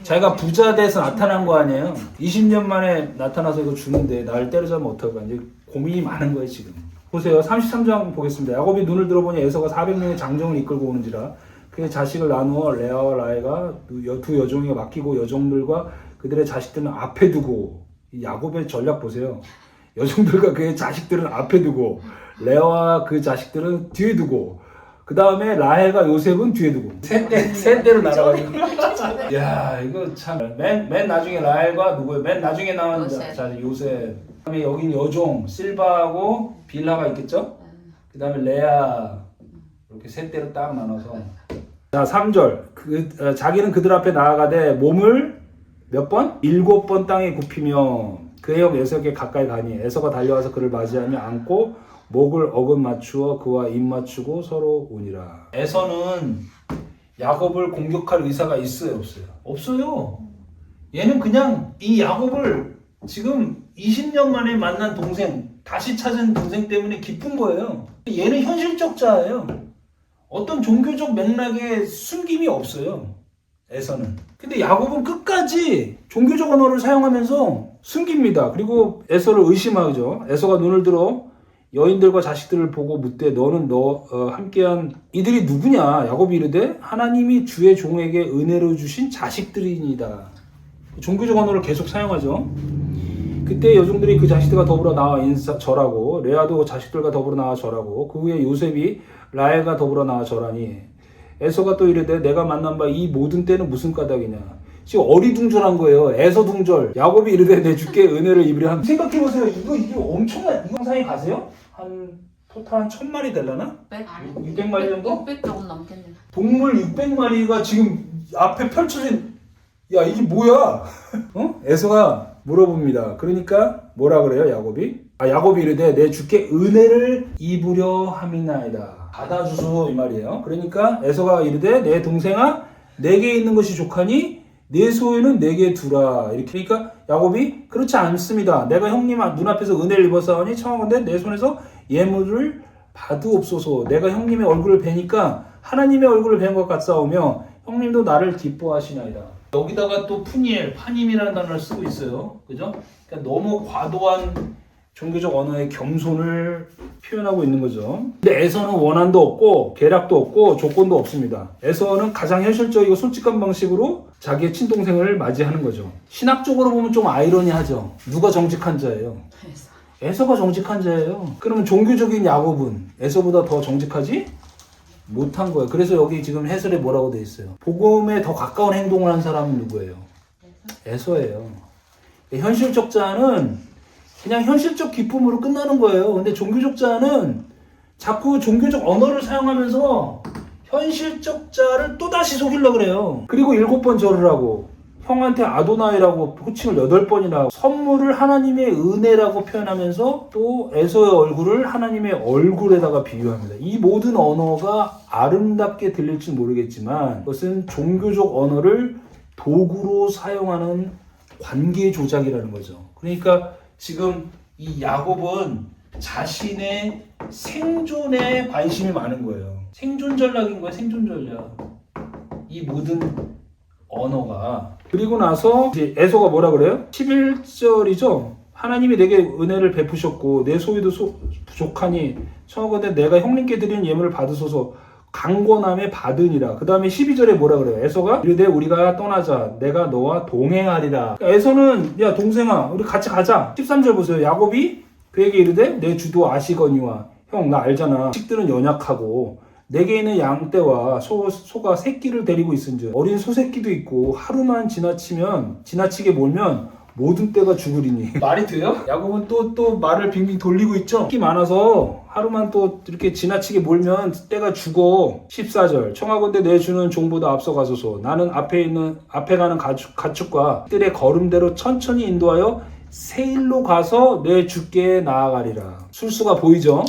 자기가 부자 돼서 나타난 거 아니에요. 20년 만에 나타나서 이거 주는데 나를 때려잡으면 어떡할까. 이제 고민이 많은 거예요 지금. 보세요. 33장 보겠습니다. 야곱이 눈을 들어보니 에서가 400명의 장정을 이끌고 오는지라 그의 자식을 나누어 레아와 라헬가 두 여종에게 맡기고 여종들과 그들의 자식들은 앞에 두고, 이 야곱의 전략 보세요. 여종들과 그의 자식들은 앞에 두고 레아와 그 자식들은 뒤에 두고 그 다음에 라헬과 요셉은 뒤에 두고 세 대로 날아가지고 야 이거 참맨 나중에 라헬과 누구예요? 맨 나중에 나온 자 요셉. 그다음에 여긴 여종 실바하고 빌라가 있겠죠? 그 다음에 레아 이렇게 세 대로 딱 나눠서 자 3절 자기는 그들 앞에 나아가되 몸을 몇 번? 7번 땅에 굽히며 그의 형 에서에게 가까이 가니 에서가 달려와서 그를 맞이하며 안고 목을 어긋 맞추어 그와 입 맞추고 서로 우니라. 에서는 야곱을 공격할 의사가 있어요, 없어요? 없어요. 얘는 그냥 이 야곱을 지금 20년 만에 만난 동생, 다시 찾은 동생 때문에 기쁜 거예요. 얘는 현실적자예요. 어떤 종교적 맥락에 숨김이 없어요. 에서는. 근데 야곱은 끝까지 종교적 언어를 사용하면서 숨깁니다. 그리고 에서를 의심하죠. 에서가 눈을 들어 여인들과 자식들을 보고 묻되 너는 함께한 이들이 누구냐? 야곱이 이르되 하나님이 주의 종에게 은혜로 주신 자식들이니이다. 종교적 언어를 계속 사용하죠. 그때 여종들이 그 자식들과 더불어 나와 절하고 레아도 자식들과 더불어 나와 절하고 그 후에 요셉이 라헬과 더불어 나와 절하니 에서가 또 이르되 내가 만난 바 이 모든 때는 무슨 까닭이냐. 지금 어리둥절한 거예요. 에서둥절. 야곱이 이르되 내 주께 은혜를 입으려 함. 생각해보세요. 이게 엄청난 이 영상에 가세요? 한 토탈 한 1000마리 되려나? 600마리 정도? 600 조금 넘겠네. 동물 600마리가 지금 앞에 펼쳐진 야 이게 뭐야? 에서가 물어봅니다. 그러니까 뭐라 그래요 야곱이? 야곱이 이르되 내 주께 은혜를 입으려 함이나이다. 받아주소 이 말이에요. 그러니까 에서가 이르되 내 동생아 내게 있는 것이 족하니 내 소유는 내게 두라. 이렇게. 그러니까 야곱이 그렇지 않습니다. 내가 형님 눈앞에서 은혜를 입었사오니 청하건대 내 손에서 예물을 받으옵소서. 내가 형님의 얼굴을 뵈니까 하나님의 얼굴을 뵌 것 같사오며 형님도 나를 기뻐하시나이다. 여기다가 또 푸니엘, 파님이라는 단어를 쓰고 있어요. 그죠? 그러니까 너무 과도한 종교적 언어의 겸손을 표현하고 있는 거죠. 근데 에서는 원한도 없고 계략도 없고 조건도 없습니다. 에서는 가장 현실적이고 솔직한 방식으로 자기의 친동생을 맞이하는 거죠. 신학적으로 보면 좀 아이러니하죠. 누가 정직한 자예요? 에서가 정직한 자예요. 그러면 종교적인 야곱은 에서보다 더 정직하지? 못한 거예요. 그래서 여기 지금 해설에 뭐라고 돼 있어요? 복음에 더 가까운 행동을 한 사람은 누구예요? 에서예요. 현실적 자는 그냥 현실적 기쁨으로 끝나는 거예요. 근데 종교적 자는 자꾸 종교적 언어를 사용하면서 현실적 자를 또다시 속이려고 그래요. 그리고 7번 절을 하고 형한테 아도나이라고 호칭을 8번이나 선물을 하나님의 은혜라고 표현하면서 또 에서의 얼굴을 하나님의 얼굴에다가 비유합니다. 이 모든 언어가 아름답게 들릴지 모르겠지만 그것은 종교적 언어를 도구로 사용하는 관계 조작이라는 거죠. 그러니까 지금 이 야곱은 자신의 생존에 관심이 많은 거예요. 생존 전략인 거예요. 생존 전략. 이 모든 언어가. 그리고 나서 이제 에서가 뭐라 그래요? 11절이죠. 하나님이 내게 은혜를 베푸셨고 내 소유도 부족하니 청하건대 내가 형님께 드리는 예물을 받으소서. 강권함에 받으니라. 그 다음에 12절에 뭐라 그래요? 에서가 이르되 우리가 떠나자. 내가 너와 동행하리라. 그러니까 에서는 야 동생아 우리 같이 가자. 13절 보세요. 야곱이 그에게 이르되 내 주도 아시거니와 형 나 알잖아. 식들은 연약하고 내게 있는 양떼와 소가 새끼를 데리고 있은즉 어린 소새끼도 있고 하루만 지나치게 몰면 모든 떼가 죽으리니. 말이 돼요? 야곱은 또 말을 빙빙 돌리고 있죠. 새끼 많아서 하루만 또 이렇게 지나치게 몰면 떼가 죽어. 14절 청하건대 내 주는 종보다 앞서가소서. 나는 앞에 가는 가축과 뜰의 걸음대로 천천히 인도하여 세일로 가서 내 주께 나아가리라. 술수가 보이죠?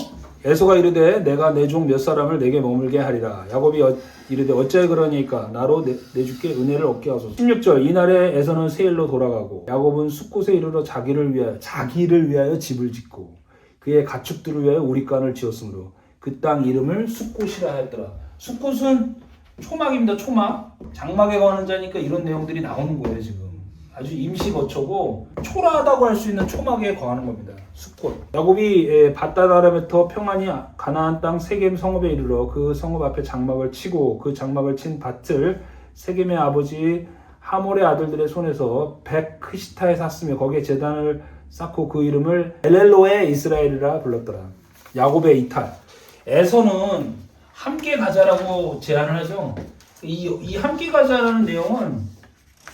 에서가 이르되 내가 내 종 몇 사람을 내게 머물게 하리라. 야곱이 이르되 어찌하여 그러니까 나로 내 주께 은혜를 얻게 하소서. 16절 이날에 에서는 세일로 돌아가고 야곱은 숫곳에 이르러 자기를 위하여 집을 짓고 그의 가축들을 위하여 우리간을 지었으므로 그 땅 이름을 숫곳이라 하였더라. 숫곳은 초막입니다. 초막. 장막에 거하는 자니까 이런 내용들이 나오는 거예요. 지금 아주 임시 거처고 초라하다고 할 수 있는 초막에 거하는 겁니다. 숫곳. 야곱이 바단 아람에터 평안히 가나안 땅 세겜 성읍에 이르러 그 성읍 앞에 장막을 치고 그 장막을 친 밭을 세겜의 아버지 하몰의 아들들의 손에서 백크시타에 샀으며 거기에 제단을 쌓고 그 이름을 엘렐로에 이스라엘이라 불렀더라. 야곱의 이탈. 에서는 함께 가자라고 제안을 하죠. 이 함께 가자라는 내용은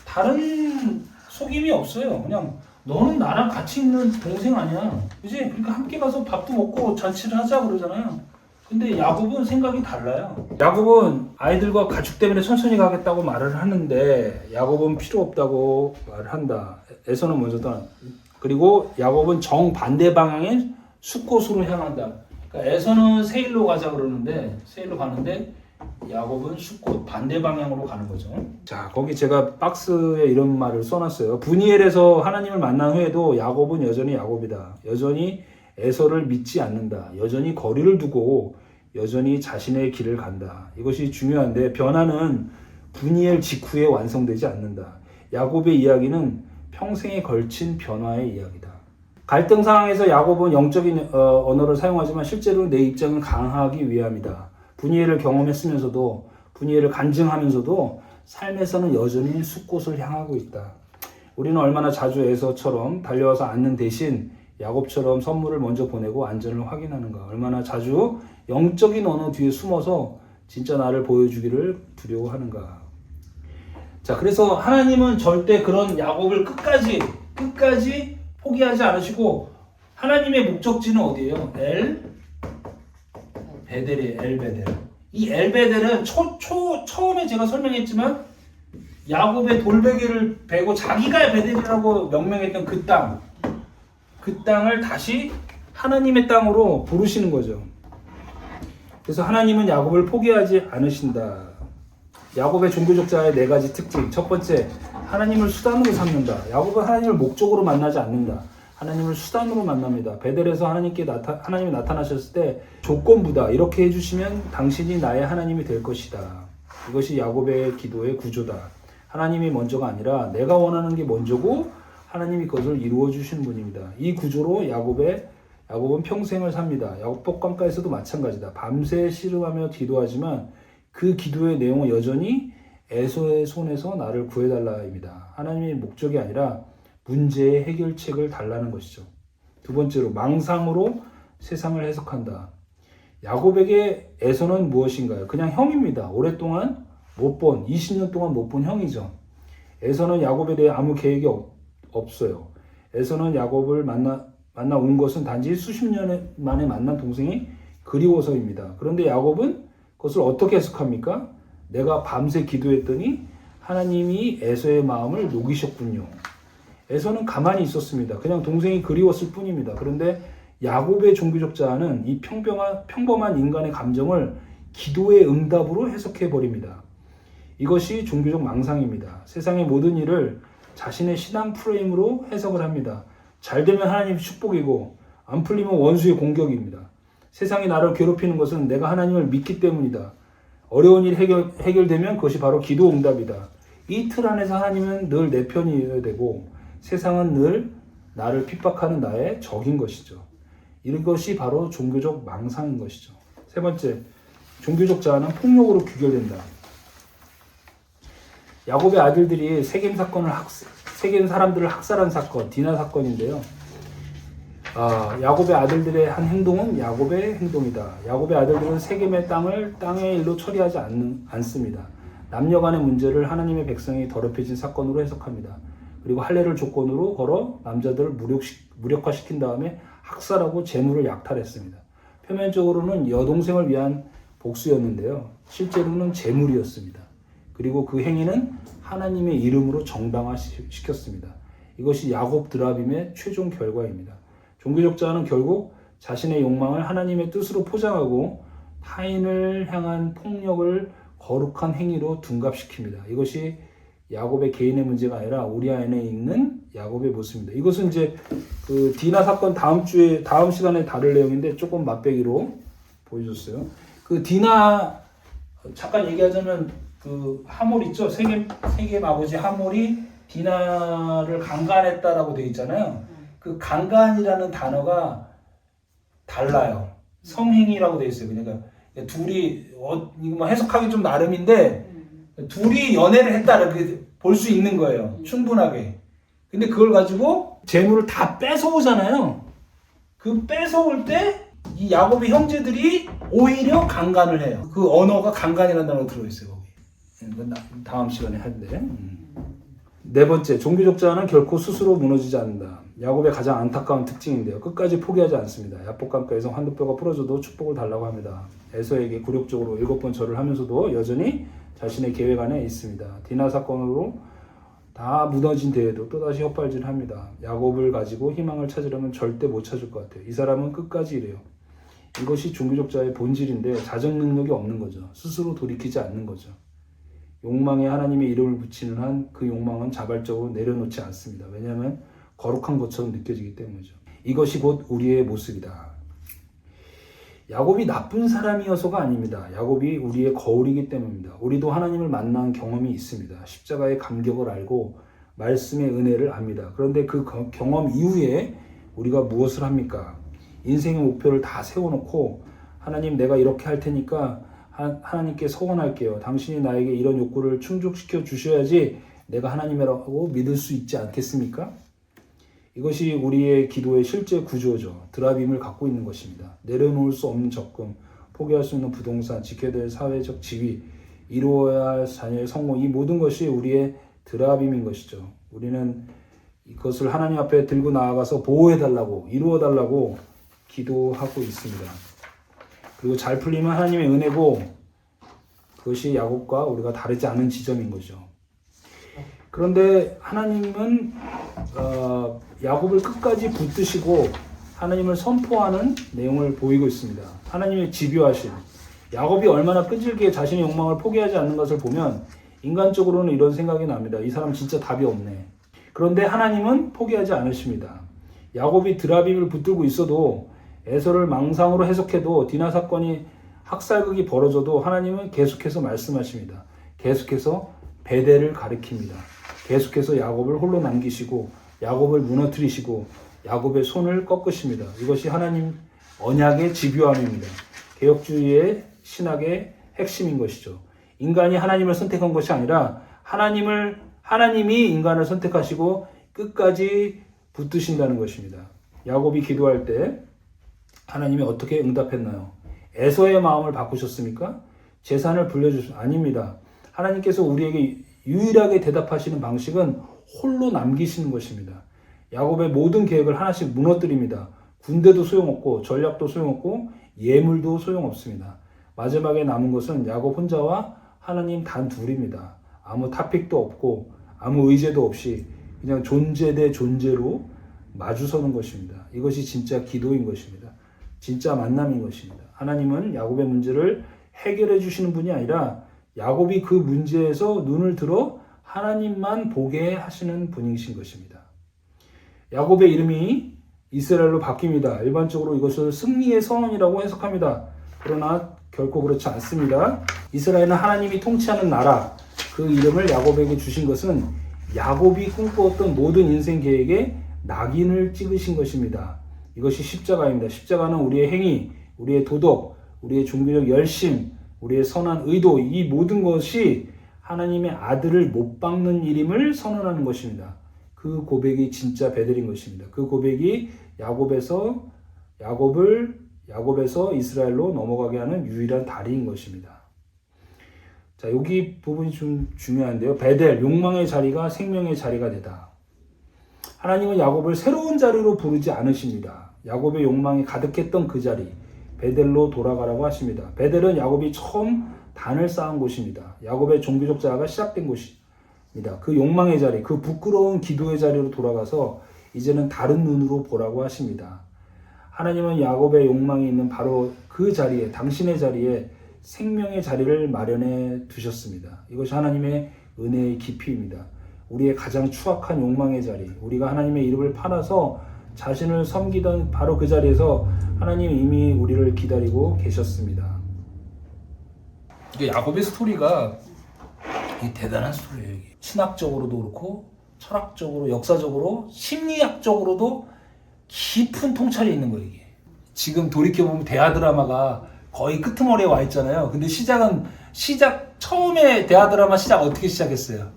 다른 속임이 없어요. 그냥 너는 나랑 같이 있는 동생 아니야. 그지? 그러니까 함께 가서 밥도 먹고 잔치를 하자 그러잖아요. 근데 야곱은 생각이 달라요. 야곱은 아이들과 가축 때문에 천천히 가겠다고 말을 하는데 야곱은 필요 없다고 말을 한다. 에서는 먼저 떠나. 그리고 야곱은 정반대 방향의 숫곳으로 향한다. 그러니까 에서는 세일로 가자 그러는데 세일로 가는데 야곱은 숫곳 반대 방향으로 가는 거죠. 자, 거기 제가 박스에 이런 말을 써놨어요. 브니엘에서 하나님을 만난 후에도 야곱은 여전히 야곱이다. 여전히 에서를 믿지 않는다. 여전히 거리를 두고 여전히 자신의 길을 간다. 이것이 중요한데 변화는 브니엘 직후에 완성되지 않는다. 야곱의 이야기는 평생에 걸친 변화의 이야기다. 갈등 상황에서 야곱은 영적인 언어를 사용하지만 실제로 내 입장을 강화하기 위함이다. 분이엘을 경험했으면서도 분이엘을 간증하면서도 삶에서는 여전히 숫곳을 향하고 있다. 우리는 얼마나 자주 에서처럼 달려와서 앉는 대신 야곱처럼 선물을 먼저 보내고 안전을 확인하는가. 얼마나 자주 영적인 언어 뒤에 숨어서 진짜 나를 보여주기를 두려워하는가. 자, 그래서 하나님은 절대 그런 야곱을 끝까지 포기하지 않으시고 하나님의 목적지는 어디예요? 베델이에요. 엘베델. 이 엘베델은 처음에 제가 설명했지만 야곱의 돌베개를 베고 자기가 베델이라고 명명했던 그 땅을 다시 하나님의 땅으로 부르시는 거죠. 그래서 하나님은 야곱을 포기하지 않으신다. 야곱의 종교적자의 4가지 특징. 첫 번째, 하나님을 수단으로 삼는다. 야곱은 하나님을 목적으로 만나지 않는다. 하나님을 수단으로 만납니다. 베델에서 하나님이 나타나셨을 때 조건부다. 이렇게 해주시면 당신이 나의 하나님이 될 것이다. 이것이 야곱의 기도의 구조다. 하나님이 먼저가 아니라 내가 원하는 게 먼저고 하나님이 그것을 이루어 주시는 분입니다. 이 구조로 야곱은 평생을 삽니다. 야곱복강가에서도 마찬가지다. 밤새 씨름하며 기도하지만 그 기도의 내용은 여전히 에서의 손에서 나를 구해달라입니다. 하나님의 목적이 아니라 문제의 해결책을 달라는 것이죠. 두 번째로 망상으로 세상을 해석한다. 야곱에게 에서는 무엇인가요? 그냥 형입니다. 오랫동안 20년 동안 못 본 형이죠. 에서는 야곱에 대해 아무 계획이 없어요. 에서는 야곱을 만나 온 것은 단지 수십 년 만에 만난 동생이 그리워서입니다. 그런데 야곱은 그것을 어떻게 해석합니까? 내가 밤새 기도했더니 하나님이 에서의 마음을 녹이셨군요. 에서는 가만히 있었습니다. 그냥 동생이 그리웠을 뿐입니다. 그런데 야곱의 종교적 자아는 이 평범한 인간의 감정을 기도의 응답으로 해석해 버립니다. 이것이 종교적 망상입니다. 세상의 모든 일을 자신의 신앙 프레임으로 해석을 합니다. 잘 되면 하나님 축복이고 안 풀리면 원수의 공격입니다. 세상이 나를 괴롭히는 것은 내가 하나님을 믿기 때문이다. 어려운 일 해결되면 그것이 바로 기도 응답이다. 이 틀 안에서 하나님은 늘 내 편이어야 되고 세상은 늘 나를 핍박하는 나의 적인 것이죠. 이것이 바로 종교적 망상인 것이죠. 세 번째, 종교적 자아는 폭력으로 규결된다. 야곱의 아들들이 세겜 사람들을 학살한 사건, 디나 사건인데요. 야곱의 아들들의 한 행동은 야곱의 행동이다. 야곱의 아들들은 세겜의 땅을 땅의 일로 처리하지 않습니다. 남녀 간의 문제를 하나님의 백성이 더럽혀진 사건으로 해석합니다. 그리고 할례를 조건으로 걸어 남자들을 무력화시킨 다음에 학살하고 재물을 약탈했습니다. 표면적으로는 여동생을 위한 복수였는데요. 실제로는 재물이었습니다. 그리고 그 행위는 하나님의 이름으로 정당화시켰습니다. 이것이 야곱 드라빔의 최종 결과입니다. 종교적자는 결국 자신의 욕망을 하나님의 뜻으로 포장하고 타인을 향한 폭력을 거룩한 행위로 둔갑시킵니다. 이것이 야곱의 개인의 문제가 아니라 우리 안에 있는 야곱의 모습입니다. 이것은 이제 그 디나 사건 다음 시간에 다룰 내용인데 조금 맛배기로 보여줬어요. 그 디나 잠깐 얘기하자면 그 하몰 있죠? 세겜 아버지 하몰이 디나를 강간했다라고 되어 있잖아요. 그 강간이라는 단어가 달라요. 성행위라고 되어 있어요. 그러니까 둘이 이거 뭐 해석하기 좀 나름인데 둘이 연애를 했다를 볼 수 있는 거예요. 충분하게. 근데 그걸 가지고 재물을 다 뺏어오잖아요. 그 뺏어올 때 이 야곱의 형제들이 오히려 강간을 해요. 그 언어가 강간이라는 단어가 들어있어요. 거기. 다음 시간에 할때. 네 번째, 종교적자는 결코 스스로 무너지지 않는다. 야곱의 가장 안타까운 특징인데요. 끝까지 포기하지 않습니다. 야복강가에서 환도뼈가 부러져도 축복을 달라고 합니다. 에서에게 굴욕적으로 7번 절을 하면서도 여전히 자신의 계획 안에 있습니다. 디나 사건으로 다 무너진 뒤에도 또다시 헛발질을 합니다. 야곱을 가지고 희망을 찾으려면 절대 못 찾을 것 같아요. 이 사람은 끝까지 이래요. 이것이 종교적자의 본질인데 자정 능력이 없는 거죠. 스스로 돌이키지 않는 거죠. 욕망에 하나님의 이름을 붙이는 한 그 욕망은 자발적으로 내려놓지 않습니다. 왜냐하면 거룩한 것처럼 느껴지기 때문이죠. 이것이 곧 우리의 모습이다. 야곱이 나쁜 사람이어서가 아닙니다. 야곱이 우리의 거울이기 때문입니다. 우리도 하나님을 만난 경험이 있습니다. 십자가의 감격을 알고 말씀의 은혜를 압니다. 그런데 그 경험 이후에 우리가 무엇을 합니까? 인생의 목표를 다 세워놓고 하나님 내가 이렇게 할 테니까 하나님께 서원할게요. 당신이 나에게 이런 욕구를 충족시켜 주셔야지 내가 하나님이라고 믿을 수 있지 않겠습니까? 이것이 우리의 기도의 실제 구조죠. 드라빔을 갖고 있는 것입니다. 내려놓을 수 없는 적금, 포기할 수 있는 부동산, 지켜야 될 사회적 지위, 이루어야 할 자녀의 성공, 이 모든 것이 우리의 드라빔인 것이죠. 우리는 이것을 하나님 앞에 들고 나아가서 보호해달라고, 이루어달라고 기도하고 있습니다. 그리고 잘 풀리면 하나님의 은혜고 그것이 야곱과 우리가 다르지 않은 지점인 거죠. 그런데 하나님은 야곱을 끝까지 붙드시고 하나님을 선포하는 내용을 보이고 있습니다. 하나님의 집요하심. 야곱이 얼마나 끈질기게 자신의 욕망을 포기하지 않는 것을 보면 인간적으로는 이런 생각이 납니다. 이 사람 진짜 답이 없네. 그런데 하나님은 포기하지 않으십니다. 야곱이 드라빔을 붙들고 있어도 에서를 망상으로 해석해도 디나 사건이 학살극이 벌어져도 하나님은 계속해서 말씀하십니다. 계속해서 베델을 가리킵니다. 계속해서 야곱을 홀로 남기시고 야곱을 무너뜨리시고 야곱의 손을 꺾으십니다. 이것이 하나님 언약의 집요함입니다. 개혁주의의 신학의 핵심인 것이죠. 인간이 하나님을 선택한 것이 아니라 하나님이 인간을 선택하시고 끝까지 붙드신다는 것입니다. 야곱이 기도할 때 하나님이 어떻게 응답했나요? 에서의 마음을 바꾸셨습니까? 재산을 불려주셨습니까? 아닙니다. 하나님께서 우리에게 유일하게 대답하시는 방식은 홀로 남기시는 것입니다. 야곱의 모든 계획을 하나씩 무너뜨립니다. 군대도 소용없고 전략도 소용없고 예물도 소용없습니다. 마지막에 남은 것은 야곱 혼자와 하나님 단 둘입니다. 아무 타픽도 없고 아무 의제도 없이 그냥 존재 대 존재로 마주서는 것입니다. 이것이 진짜 기도인 것입니다. 진짜 만남인 것입니다. 하나님은 야곱의 문제를 해결해 주시는 분이 아니라 야곱이 그 문제에서 눈을 들어 하나님만 보게 하시는 분이신 것입니다. 야곱의 이름이 이스라엘로 바뀝니다. 일반적으로 이것을 승리의 선언이라고 해석합니다. 그러나 결코 그렇지 않습니다. 이스라엘은 하나님이 통치하는 나라, 그 이름을 야곱에게 주신 것은 야곱이 꿈꾸었던 모든 인생 계획에 낙인을 찍으신 것입니다. 이것이 십자가입니다. 십자가는 우리의 행위, 우리의 도덕, 우리의 종교적 열심, 우리의 선한 의도, 이 모든 것이 하나님의 아들을 못 박는 일임을 선언하는 것입니다. 그 그 고백이 진짜 베델인 것입니다. 그 고백이 야곱에서 이스라엘로 넘어가게 하는 유일한 다리인 것입니다. 자, 여기 부분이 좀 중요한데요. 베델, 욕망의 자리가 생명의 자리가 되다. 하나님은 야곱을 새로운 자리로 부르지 않으십니다. 야곱의 욕망이 가득했던 그 자리, 베델로 돌아가라고 하십니다. 베델은 야곱이 처음 단을 쌓은 곳입니다. 야곱의 종교적 자아가 시작된 곳입니다. 그 욕망의 자리, 그 부끄러운 기도의 자리로 돌아가서 이제는 다른 눈으로 보라고 하십니다. 하나님은 야곱의 욕망이 있는 바로 그 자리에, 당신의 자리에 생명의 자리를 마련해 두셨습니다. 이것이 하나님의 은혜의 깊이입니다. 우리의 가장 추악한 욕망의 자리, 우리가 하나님의 이름을 팔아서 자신을 섬기던 바로 그 자리에서 하나님이 이미 우리를 기다리고 계셨습니다. 이게 야곱의 스토리가 대단한 스토리예요. 이게. 신학적으로도 그렇고 철학적으로, 역사적으로, 심리학적으로도 깊은 통찰이 있는 거예요. 이게. 지금 돌이켜보면 대하 드라마가 거의 끄트머리에 와 있잖아요. 근데 처음에 대하 드라마 시작 어떻게 시작했어요?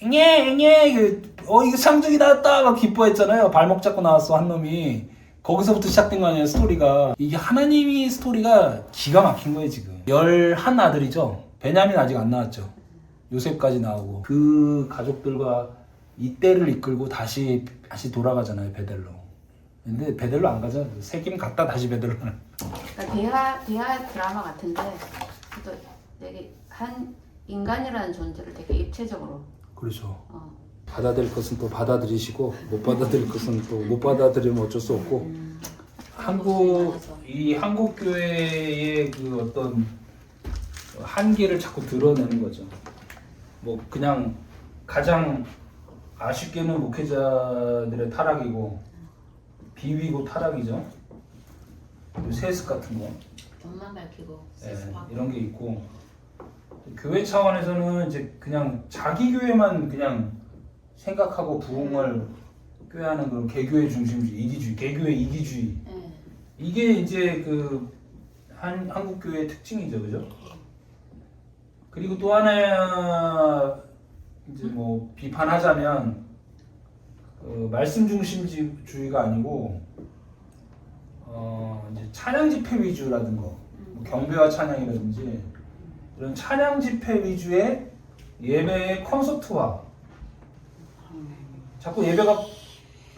이거 상중이 나왔다 막 기뻐했잖아요. 발목 잡고 나왔어 한 놈이. 거기서부터 시작된 거 아니에요, 스토리가. 이게 하나님이 스토리가 기가 막힌 거예요. 지금 11 아들이죠. 베냐민 아직 안 나왔죠. 요셉까지 나오고 그 가족들과 이 때를 이끌고 다시 돌아가잖아요, 베델로. 근데 베델로 안 가죠. 새김 갔다 다시 베델로 가는. 그러니까 대화 드라마 같은데 또 되게 한 인간이라는 존재를 되게 입체적으로. 그렇죠. 받아들일 것은 또 받아들이시고 못 받아들일 것은 또 못 받아들이면 어쩔 수 없고. 한국 교회의 그 어떤 한계를 자꾸 드러내는 거죠. 뭐 그냥 가장 아쉽게는 목회자들의 타락이고 비위고 타락이죠. 세습 같은 거. 돈만 밝히고 이런 게 있고, 교회 차원에서는 이제 그냥 자기 교회만 그냥 생각하고 부흥을 꾀하는 그런 개교회 중심주의, 이기주의, 개교회 이기주의. 이게 이제 그 한국 교회의 특징이죠, 그죠? 그리고 또 하나 이제 뭐 비판하자면 말씀 중심주의가 아니고 이제 찬양 집회 위주라든가 뭐 경배와 찬양이라든지 이런 찬양 집회 위주의 예배의 콘서트화. 자꾸 예배가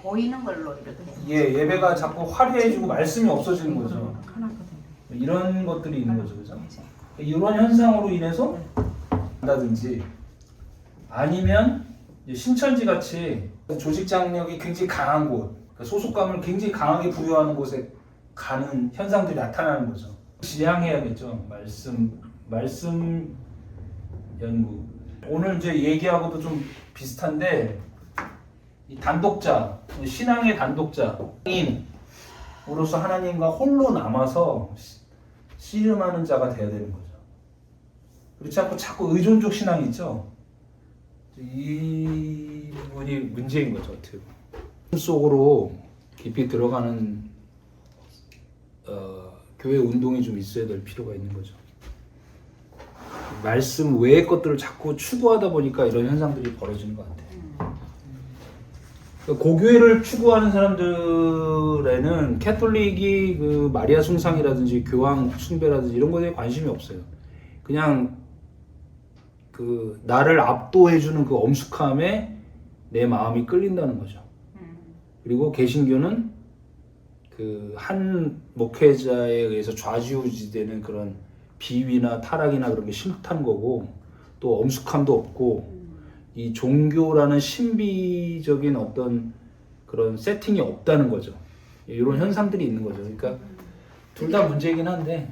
보이는 걸로 이렇게. 예배가 자꾸 화려해지고 말씀이 없어지는 거죠. 이런 것들이 있는 거죠, 그죠? 이런 현상으로 인해서 한다든지 아니면 신천지 같이 조직 장력이 굉장히 강한 곳, 소속감을 굉장히 강하게 부여하는 곳에 가는 현상들이 나타나는 거죠. 지향해야겠죠. 말씀 연구. 오늘 이제 얘기하고도 좀 비슷한데, 이 단독자, 신앙의 단독자인으로서 하나님과 홀로 남아서 씨름하는 자가 되어야 되는 거죠. 그렇지 않고 자꾸 의존적 신앙이 있죠. 이 부분이 문제인 거죠. 어떻게 보면. 속으로 깊이 들어가는 교회 운동이 좀 있어야 될 필요가 있는 거죠. 말씀 외의 것들을 자꾸 추구하다 보니까 이런 현상들이 벌어지는 것 같아요. 고교회를 추구하는 사람들에는 캐톨릭이 그 마리아 숭상이라든지 교황 숭배라든지 이런 것에 관심이 없어요. 그냥 그 나를 압도해주는 그 엄숙함에 내 마음이 끌린다는 거죠. 그리고 개신교는 그 한 목회자에 의해서 좌지우지되는 그런 비위나 타락이나 그런 게 싫다는 거고, 또 엄숙함도 없고, 이 종교라는 신비적인 어떤 그런 세팅이 없다는 거죠. 이런 현상들이 있는 거죠. 그러니까 둘 다 문제이긴 한데